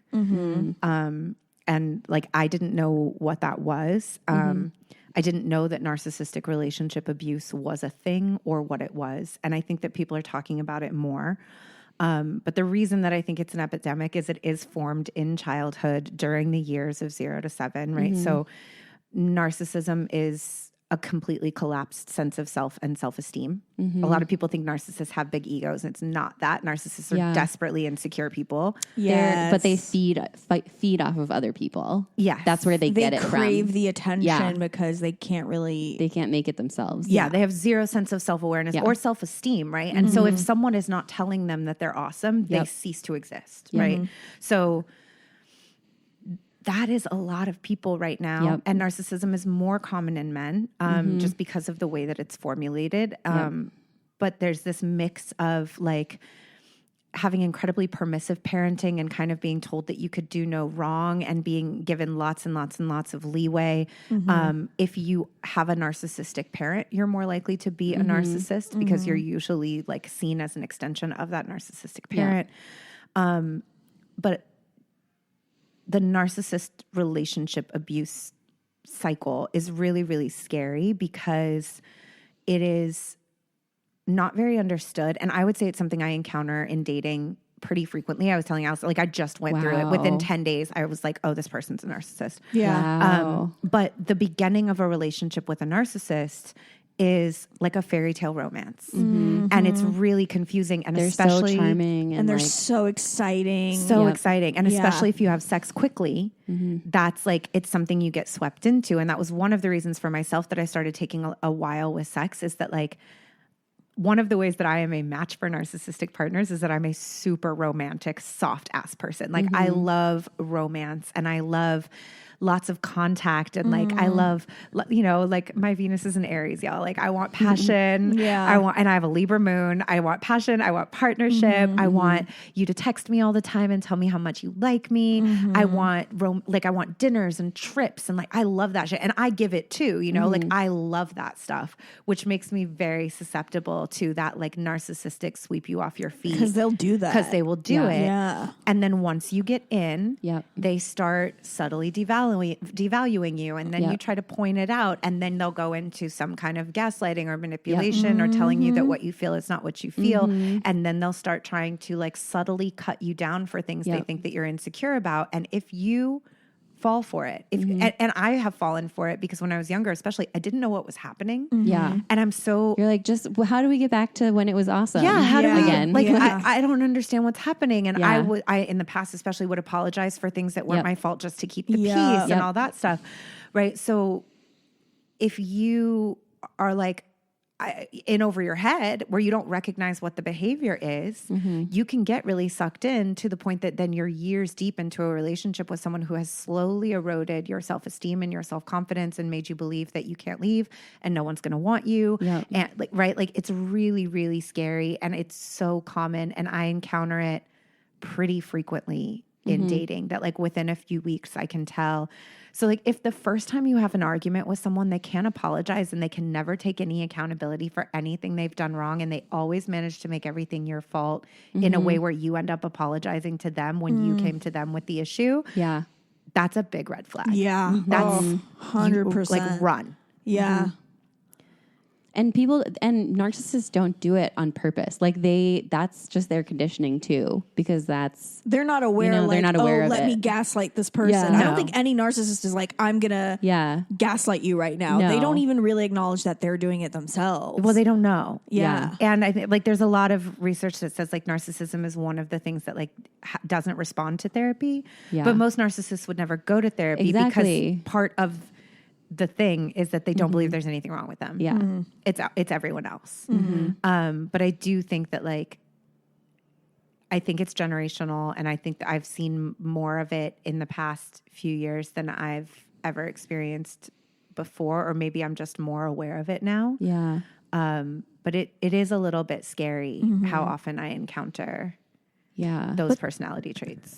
And like, I didn't know what that was. I didn't know that narcissistic relationship abuse was a thing or what it was. And I think that people are talking about it more. But the reason that I think it's an epidemic is it is formed in childhood during the years of 0 to 7, right? So narcissism is a completely collapsed sense of self and self-esteem. A lot of people think narcissists have big egos, and it's not that. Narcissists are desperately insecure people. But they feed off of other people. Yes. That's where they get it from. They crave the attention because they can't make it themselves. Yeah, they have zero sense of self-awareness or self-esteem, right? And so if someone is not telling them that they're awesome, they cease to exist, right? So that is a lot of people right now. And narcissism is more common in men just because of the way that it's formulated. But there's this mix of like having incredibly permissive parenting and kind of being told that you could do no wrong and being given lots and lots and lots of leeway. If you have a narcissistic parent, you're more likely to be a narcissist because you're usually like seen as an extension of that narcissistic parent. But the narcissist relationship abuse cycle is really, really scary because it is not very understood. And I would say it's something I encounter in dating pretty frequently. I was telling Alice, like I just went through it. Within 10 days, I was like, oh, this person's a narcissist. But the beginning of a relationship with a narcissist is like a fairy tale romance. And it's really confusing. And they're especially so charming and they're so exciting. So exciting. And especially if you have sex quickly, that's like, it's something you get swept into. And that was one of the reasons for myself that I started taking a while with sex is that like, one of the ways that I am a match for narcissistic partners is that I'm a super romantic, soft ass person. Like I love romance and I love lots of contact and like I love, you know, like my Venus is in Aries, y'all. Like I want passion. And I have a Libra moon. I want passion. I want partnership. I want you to text me all the time and tell me how much you like me. I want I want dinners and trips and like I love that shit. And I give it too, you know, like I love that stuff, which makes me very susceptible to that like narcissistic sweep you off your feet. Because they'll do that. Because they will do it. Yeah. And then once you get in, they start subtly devaluing you, and then you try to point it out, and then they'll go into some kind of gaslighting or manipulation or telling you that what you feel is not what you feel, and then they'll start trying to like subtly cut you down for things they think that you're insecure about. And if you fall for it, and I have fallen for it because when I was younger, especially, I didn't know what was happening. And I'm so you're like, just how do we get back to when it was awesome? How do we again? Like I don't understand what's happening, and I in the past especially would apologize for things that weren't my fault just to keep the peace and all that stuff, right? So if you are like in over your head where you don't recognize what the behavior is, you can get really sucked in to the point that then you're years deep into a relationship with someone who has slowly eroded your self-esteem and your self-confidence and made you believe that you can't leave and no one's going to want you. And like, right. Like it's really, really scary. And it's so common. And I encounter it pretty frequently in dating that like within a few weeks I can tell. So like if the first time you have an argument with someone, they can't apologize and they can never take any accountability for anything they've done wrong, and they always manage to make everything your fault in a way where you end up apologizing to them when you came to them with the issue. That's a big red flag. That's 100%. Like run. And narcissists don't do it on purpose. Like that's just their conditioning too, because they're not aware. They're not aware of let me gaslight this person. I don't think any narcissist is like, I'm gonna gaslight you right now. They don't even really acknowledge that they're doing it themselves. Well, they don't know. And I think like there's a lot of research that says like narcissism is one of the things that like doesn't respond to therapy. But most narcissists would never go to therapy because part of the thing is that they don't believe there's anything wrong with them. It's everyone else. But I do think that like, I think it's generational, and I think that I've seen more of it in the past few years than I've ever experienced before, or maybe I'm just more aware of it now. But it is a little bit scary how often I encounter those personality traits.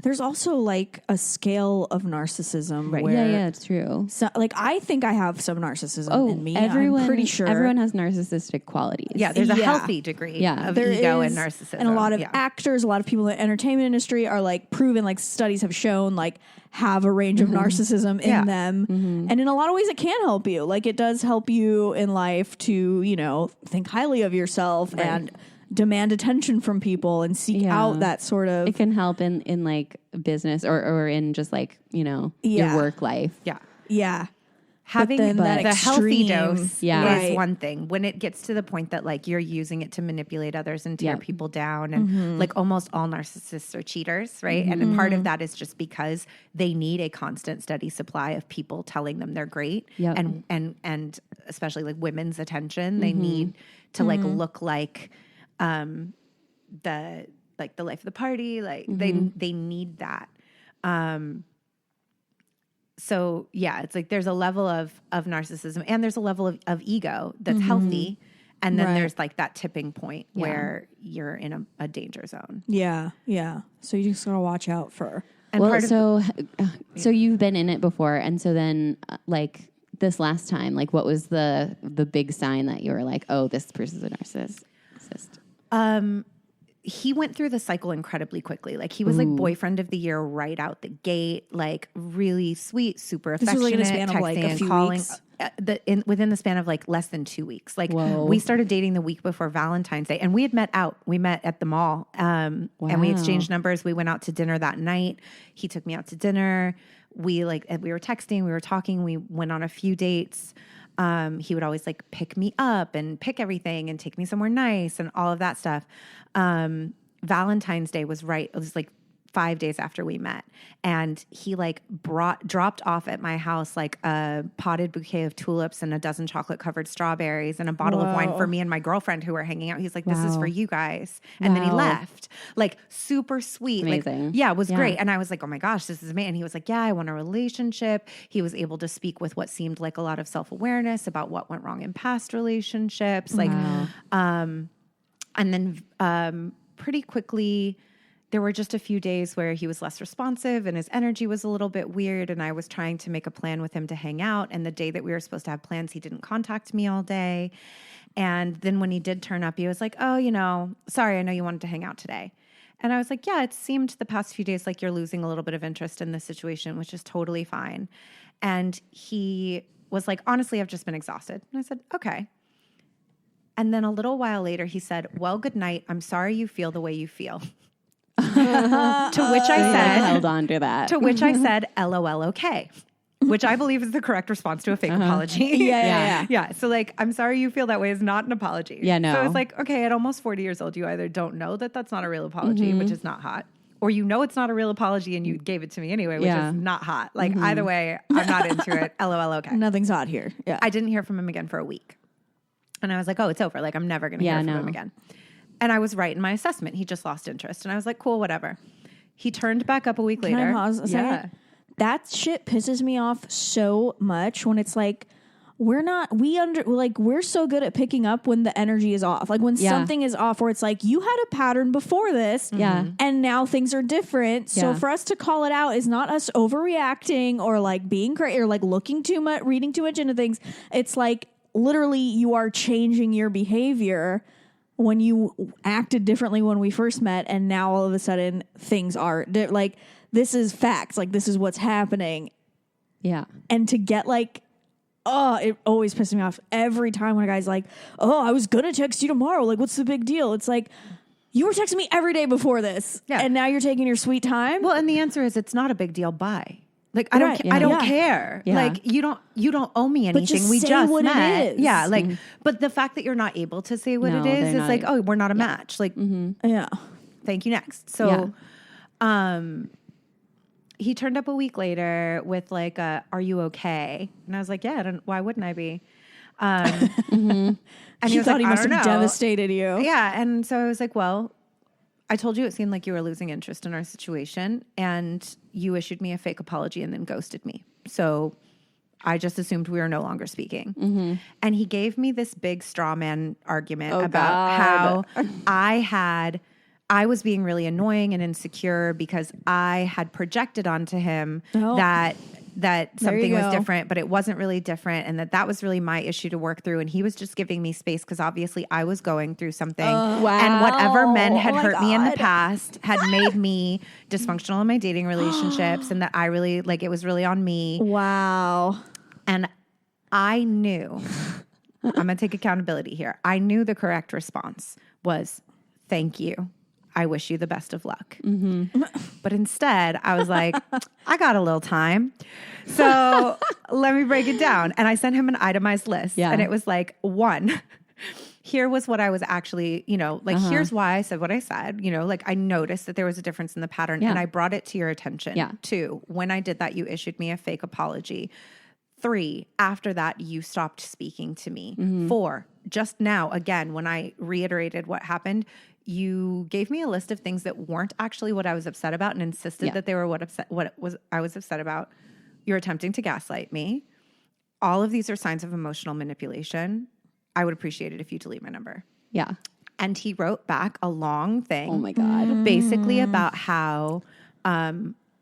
There's also like a scale of narcissism where Yeah, it's true. so, like I think I have some narcissism in me. Everyone, I'm pretty sure everyone has narcissistic qualities. Yeah, there's a Yeah. healthy degree of there ego is, and narcissism. and a lot of actors, a lot of people in the entertainment industry are like proven, like studies have shown, like have a range of narcissism in them. And in a lot of ways it can help you. Like it does help you in life to, you know, think highly of yourself and demand attention from people and seek out that sort of. It can help in like business or in just like, you know, your work life. Yeah. Yeah. Having the healthy dose is one thing. When it gets to the point that like you're using it to manipulate others and tear people down, and like almost all narcissists are cheaters, right? And part of that is just because they need a constant, steady supply of people telling them they're great, and especially like women's attention. They need to like look like the life of the party. Like they need that. So yeah, it's like there's a level of narcissism and there's a level of ego that's healthy. And then there's like that tipping point where you're in a danger zone. Yeah. Yeah. So you just gotta watch out for. And well, so you've been in it before. And so then like this last time, like what was the big sign that you were like, oh, this person's a narcissist? He went through the cycle incredibly quickly. Like he was like boyfriend of the year right out the gate, like really sweet, super affectionate, this was like in a span of like a few calling. Weeks. Within the span of like less than 2 weeks. Like We we started dating the week before Valentine's Day, and we had met out. We met at the mall, and we exchanged numbers. We went out to dinner that night. He took me out to dinner. We were texting, we were talking. We went on a few dates. He would always like pick me up and pick everything and take me somewhere nice and all of that stuff. Valentine's Day was it was like 5 days after we met, and he like dropped off at my house like a potted bouquet of tulips and a dozen chocolate covered strawberries and a bottle of wine for me and my girlfriend who were hanging out. He's like, this is for you guys. And then he left, like super sweet. Amazing. Like, yeah, it was great. And I was like, oh my gosh, this is amazing. And he was like, yeah, I want a relationship. He was able to speak with what seemed like a lot of self-awareness about what went wrong in past relationships. Like, and then pretty quickly, there were just a few days where he was less responsive and his energy was a little bit weird. And I was trying to make a plan with him to hang out. And the day that we were supposed to have plans, he didn't contact me all day. And then when he did turn up, he was like, oh, you know, sorry, I know you wanted to hang out today. And I was like, yeah, it seemed the past few days like you're losing a little bit of interest in this situation, which is totally fine. And he was like, honestly, I've just been exhausted. And I said, okay. And then a little while later, he said, well, good night. I'm sorry you feel the way you feel. To which I said, held on to that. To which I said, LOL, okay. Which I believe is the correct response to a fake apology. Yeah. So like, I'm sorry you feel that way is not an apology. Yeah, no. So it's like, okay, at almost 40 years old, you either don't know that that's not a real apology, which is not hot, or you know it's not a real apology and you gave it to me anyway, which is not hot. Like either way, I'm not into it. LOL, okay. Nothing's hot here. Yeah. I didn't hear from him again for a week. And I was like, oh, it's over. Like I'm never going to hear from him again. And I was right in my assessment. He just lost interest. And I was like, cool, whatever. He turned back up a week later. Can I pause a second? That shit pisses me off so much when it's like, we're so good at picking up when the energy is off. Like when something is off where it's like, you had a pattern before this. Yeah. And now things are different. So for us to call it out is not us overreacting or like being crazy or like looking too much, reading too much into things. It's like literally you are changing your behavior when you acted differently when we first met, and now all of a sudden things are like, this is facts. Like this is what's happening. Yeah. And to get like, oh, it always pisses me off every time when a guy's like, oh, I was going to text you tomorrow. Like, what's the big deal? It's like, you were texting me every day before this. Yeah. And now you're taking your sweet time. Well, and the answer is it's not a big deal. Bye. Like, I don't care. Yeah. Like, you don't owe me anything. Just we say just what met. it is. Yeah. Like, but the fact that you're not able to say what it is like, oh, we're not a match. Like, thank you, next. So, he turned up a week later with like, are you okay? And I was like, yeah, why wouldn't I be? And he was thought like, he must have devastated you. Yeah. And so I was like, well, I told you it seemed like you were losing interest in our situation, and you issued me a fake apology and then ghosted me. So I just assumed we were no longer speaking. And he gave me this big straw man argument about how I had I was being really annoying and insecure because I had projected onto him that something was different, but it wasn't really different, and that was really my issue to work through. And he was just giving me space because obviously I was going through something. And whatever men had hurt me in the past had made me dysfunctional in my dating relationships, and that I really, like, it was really on me. Wow. And I knew, I'm going to take accountability here. I knew the correct response was, thank you. I wish you the best of luck. Mm-hmm. But instead, I was like, I got a little time. So let me break it down. And I sent him an itemized list. Yeah. And it was like, 1, here was what I was actually, here's why I said what I said. Like, I noticed that there was a difference in the pattern and I brought it to your attention. Yeah. 2, when I did that, you issued me a fake apology. 3, after that, you stopped speaking to me. 4, just now, again, when I reiterated what happened, you gave me a list of things that weren't actually what I was upset about and insisted that they were I was upset about. You're attempting to gaslight me. All of these are signs of emotional manipulation. I would appreciate it if you delete my number. Yeah. And he wrote back a long thing. Oh my God. Basically about how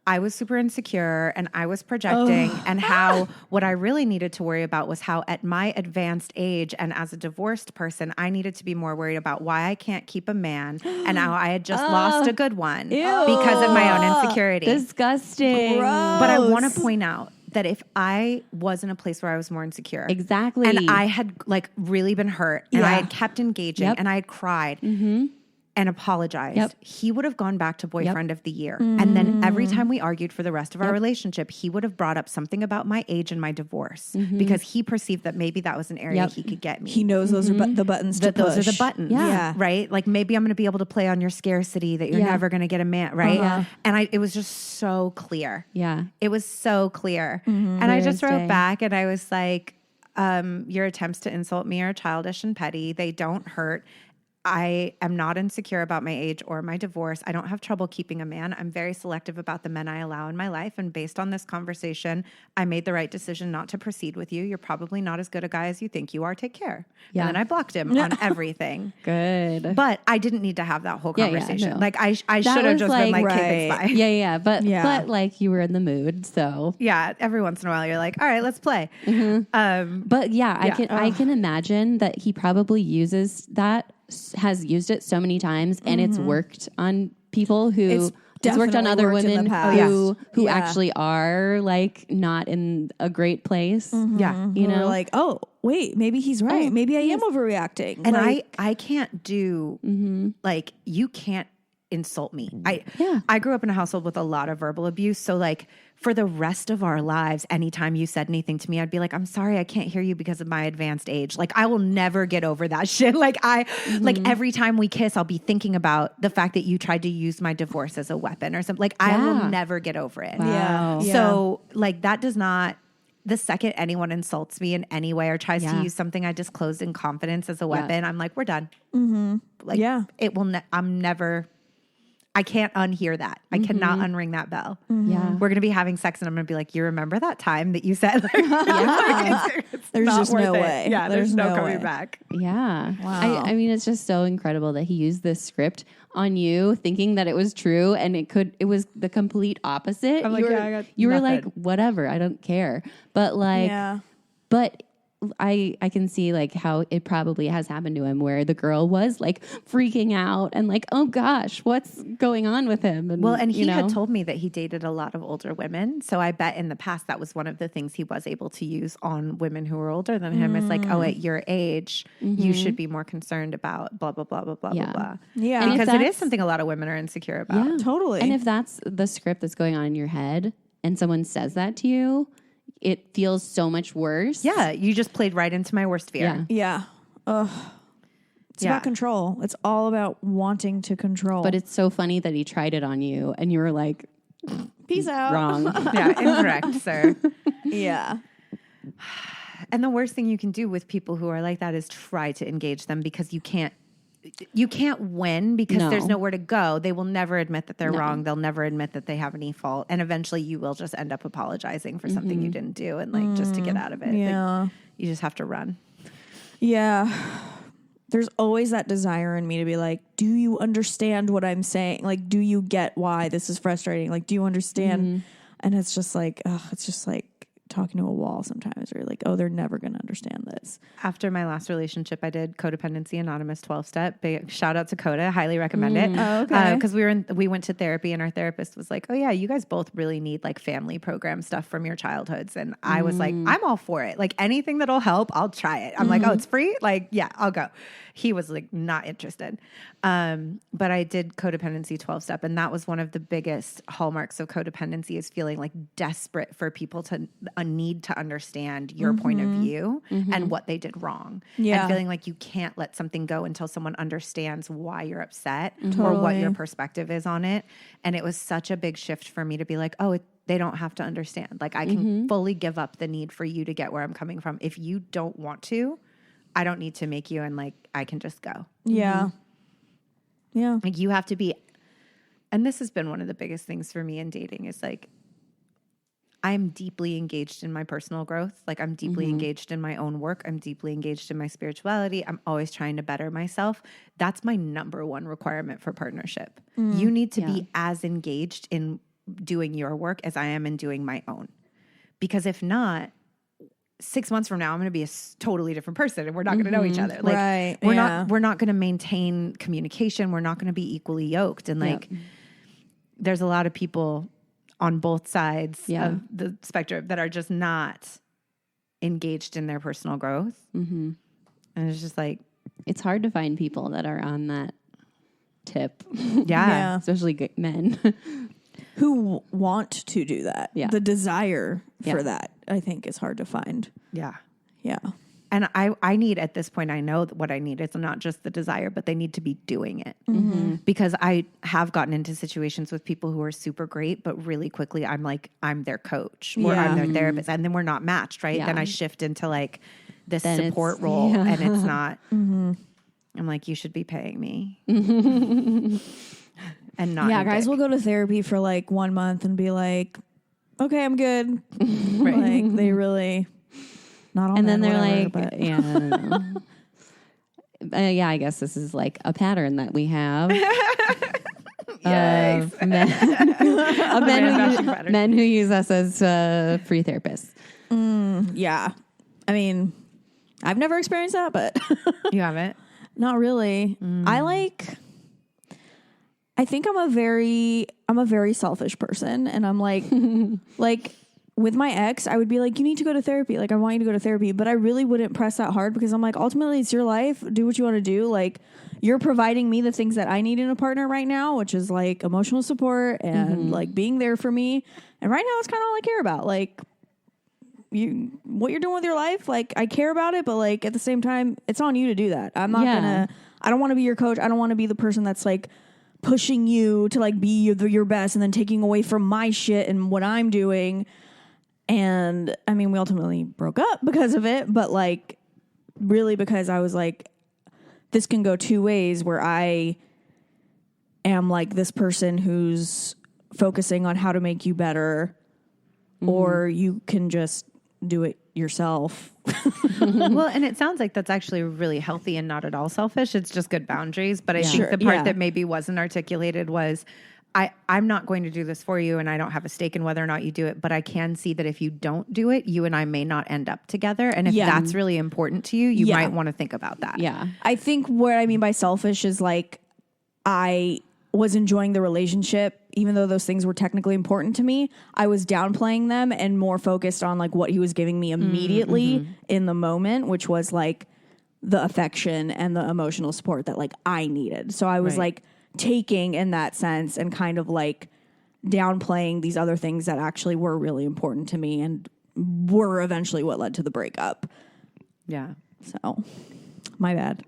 I was super insecure and I was projecting and how what I really needed to worry about was how at my advanced age and as a divorced person, I needed to be more worried about why I can't keep a man and how I had just lost a good one because of my own insecurity. Disgusting. Gross. But I want to point out that if I was in a place where I was more insecure. Exactly. And I had like really been hurt and I had kept engaging and I had cried. And apologized, he would have gone back to boyfriend of the year. And then every time we argued for the rest of our relationship, he would have brought up something about my age and my divorce because he perceived that maybe that was an area he could get me. He knows those are the buttons to push. Those are the buttons, right? Like maybe I'm going to be able to play on your scarcity that you're never going to get a man, right? And it was just so clear. Yeah. It was so clear. And I just wrote back and I was like, your attempts to insult me are childish and petty. They don't hurt. I am not insecure about my age or my divorce. I don't have trouble keeping a man. I'm very selective about the men I allow in my life. And based on this conversation, I made the right decision not to proceed with you. You're probably not as good a guy as you think you are. Take care. Yeah. And then I blocked him on everything. Good. But I didn't need to have that whole conversation. No. Like I should have just been like, okay, thanks, bye. Yeah. But like you were in the mood. So yeah, every once in a while you're like, all right, let's play. But I can imagine that he probably has used it so many times and it's worked on people who it's worked on other women who actually are like not in a great place. Yeah. You know, like, oh, wait, maybe he's right. Maybe I am overreacting. And I can't do like, you can't insult me. I grew up in a household with a lot of verbal abuse. So like for the rest of our lives, anytime you said anything to me, I'd be like, I'm sorry, I can't hear you because of my advanced age. Like I will never get over that shit. Like like every time we kiss, I'll be thinking about the fact that you tried to use my divorce as a weapon or something. Like I will never get over it. Wow. Yeah. So like that does not, the second anyone insults me in any way or tries to use something I disclosed in confidence as a weapon, I'm like, we're done. Like it will, I can't unhear that. I cannot unring that bell. Yeah. We're going to be having sex and I'm going to be like, you remember that time that you said? Like, there's just no way. Yeah, there's no coming back. Yeah. Wow. I mean, it's just so incredible that he used this script on you thinking that it was true and it was the complete opposite. I'm like, you were like, whatever, I don't care. But like, but I can see like how it probably has happened to him where the girl was like freaking out and like, oh gosh, what's going on with him? And he had told me that he dated a lot of older women. So I bet in the past that was one of the things he was able to use on women who were older than him. It's like, oh, at your age, you should be more concerned about blah, blah, blah, blah, blah, blah, blah. Yeah. Because it is something a lot of women are insecure about. Yeah, totally. And if that's the script that's going on in your head and someone says that to you, it feels so much worse. Yeah, you just played right into my worst fear. Yeah. It's about control. It's all about wanting to control. But it's so funny that he tried it on you and you were like, peace out. Wrong. Yeah, incorrect, sir. Yeah. And the worst thing you can do with people who are like that is try to engage them because you can't win because there's nowhere to go. They will never admit that they're wrong. They'll never admit that they have any fault. And eventually you will just end up apologizing for something you didn't do and like just to get out of it. Yeah. Like, you just have to run. Yeah. there's always that desire in me to be like, do you understand what I'm saying? Like, do you get why this is frustrating? Like, do you understand? And it's just like, it's just like talking to a wall sometimes, or like, oh, they're never going to understand this. After my last relationship, I did Codependency Anonymous 12-step. Big shout out to Coda. Highly recommend it. Oh, okay. Because we went to therapy, and our therapist was like, oh yeah, you guys both really need like family program stuff from your childhoods. And I was like, I'm all for it. Like anything that'll help, I'll try it. I'm like, oh, it's free? Like, yeah, I'll go. He was like not interested. But I did Codependency 12-step, and that was one of the biggest hallmarks of codependency, is feeling like desperate for people to need to understand your point of view and what they did wrong. Yeah. And feeling like you can't let something go until someone understands why you're upset or what your perspective is on it. And it was such a big shift for me to be like, oh, they don't have to understand. Like I can fully give up the need for you to get where I'm coming from. If you don't want to, I don't need to make you, and like I can just go. Yeah. Yeah. Like you have to be, and this has been one of the biggest things for me in dating, is like I'm deeply engaged in my personal growth. Like I'm deeply engaged in my own work. I'm deeply engaged in my spirituality. I'm always trying to better myself. That's my number one requirement for partnership. You need to be as engaged in doing your work as I am in doing my own. Because if not, 6 months from now, I'm going to be a totally different person, and we're not going to know each other. Like we're not going to maintain communication. We're not going to be equally yoked. And like, there's a lot of people on both sides of the spectrum that are just not engaged in their personal growth. And it's just like, it's hard to find people that are on that tip. Especially men. Who want to do that. Yeah. The desire for that, I think, is hard to find. Yeah. Yeah. And I need, at this point, I know that what I need is not just the desire, but they need to be doing it. Because I have gotten into situations with people who are super great, but really quickly I'm like, I'm their coach or I'm their therapist. And then we're not matched, right? Then I shift into like this support role, and it's not, I'm like, you should be paying me. And not. Yeah, guys will go to therapy for like 1 month and be like, okay, I'm good. Like they really not all. And then men, they're whatever, like, but. yeah, I don't know. Yeah, I guess this is like a pattern that we have. Yes. Men who use us as free therapists. Yeah. I mean, I've never experienced that, but You haven't? not really. I think I'm a very selfish person, and I'm like, like with my ex, I would be like, you need to go to therapy. Like, I want you to go to therapy, but I really wouldn't press that hard because I'm like, ultimately it's your life. Do what you want to do. Like, you're providing me the things that I need in a partner right now, which is like emotional support and like being there for me. And right now it's kind of all I care about. Like what you're doing with your life. Like I care about it, but like at the same time, it's on you to do that. I'm not I don't want to be your coach. I don't want to be the person that's like pushing you to like be your best and then taking away from my shit and what I'm doing. And I mean, we ultimately broke up because of it, but like really because I was like, this can go two ways, where I am like this person who's focusing on how to make you better, or you can just do it yourself. Well, and it sounds like that's actually really healthy and not at all selfish. It's just good boundaries. But I think the part that maybe wasn't articulated was, I'm not going to do this for you, and I don't have a stake in whether or not you do it, but I can see that if you don't do it, you and I may not end up together. And if that's really important to you, you might want to think about that. Yeah. I think what I mean by selfish is like, I was enjoying the relationship, even though those things were technically important to me. I was downplaying them and more focused on like what he was giving me immediately in the moment, which was like the affection and the emotional support that like I needed. So I was like taking in that sense and kind of like downplaying these other things that actually were really important to me and were eventually what led to the breakup. Yeah. So my bad.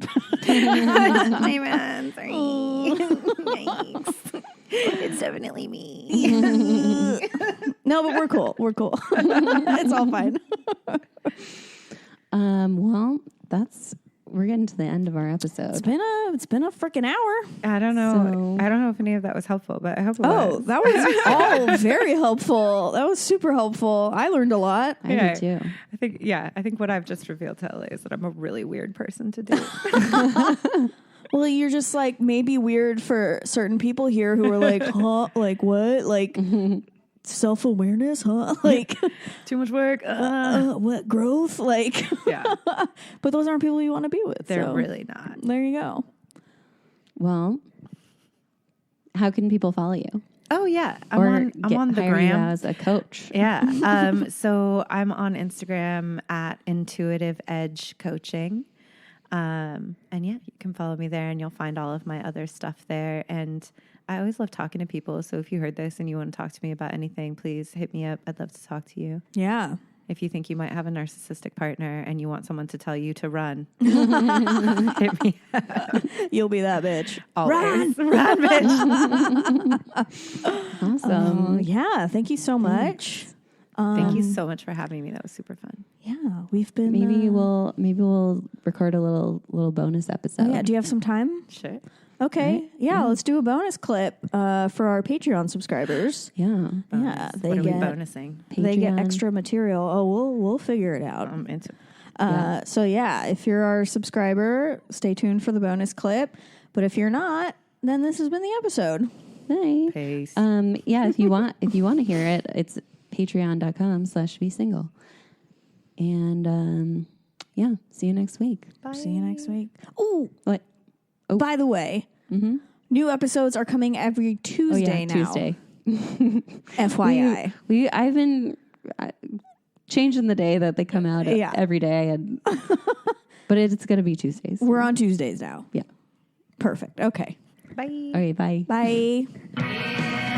My man, sorry. Yikes. It's definitely me. No, but we're cool. We're cool. It's all fine. Well, that's we're getting to the end of our episode. It's been a freaking hour. I don't know. So- I don't know if any of that was helpful, but I hope it Oh, was. that was all very helpful. That was super helpful. I learned a lot. I Yeah. do too. I think what I've just revealed to LA is that I'm a really weird person to date. Well, you're just like maybe weird for certain people here who are like, huh? Like what? Like self-awareness, huh? Like Too much work. what growth? Like Yeah, but those aren't people you want to be with. they're so really not. there you go. Well, how can people follow you? Oh yeah, Or I'm on the hire you gram. as a coach? Yeah. So I'm on Instagram at Intuitive Edge Coaching. And yeah, you can follow me there and you'll find all of my other stuff there. And I always love talking to people. So if you heard this and you want to talk to me about anything, please hit me up. I'd love to talk to you. Yeah. If you think you might have a narcissistic partner and you want someone to tell you to run, hit me up. You'll be that bitch. Always. Run, bitch. Awesome. Yeah. Thank you so much. Thank you so much for having me. That was super fun. Yeah. We've been Maybe we'll record a little bonus episode. Oh, yeah. Do you have some time? Sure. Okay. Right. Yeah, let's do a bonus clip for our Patreon subscribers. Yeah. Yeah, What are we bonusing? they get Patreon. extra material. Oh, we'll figure it out. I'm into So yeah, if you're our subscriber, stay tuned for the bonus clip. But if you're not, then this has been the episode. Bye. Pace. Yeah, if you want to hear it, it's patreon.com/besingle. And yeah, see you next week. Bye. See you next week. Ooh, What? Oh. by the way, new episodes are coming every Tuesday now. Tuesday. FYI. I've been changing the day that they come out Yeah. every day, and but it's going to be Tuesdays. We're on Tuesdays now. Yeah. Perfect. Okay. Bye. All right. Bye. Bye.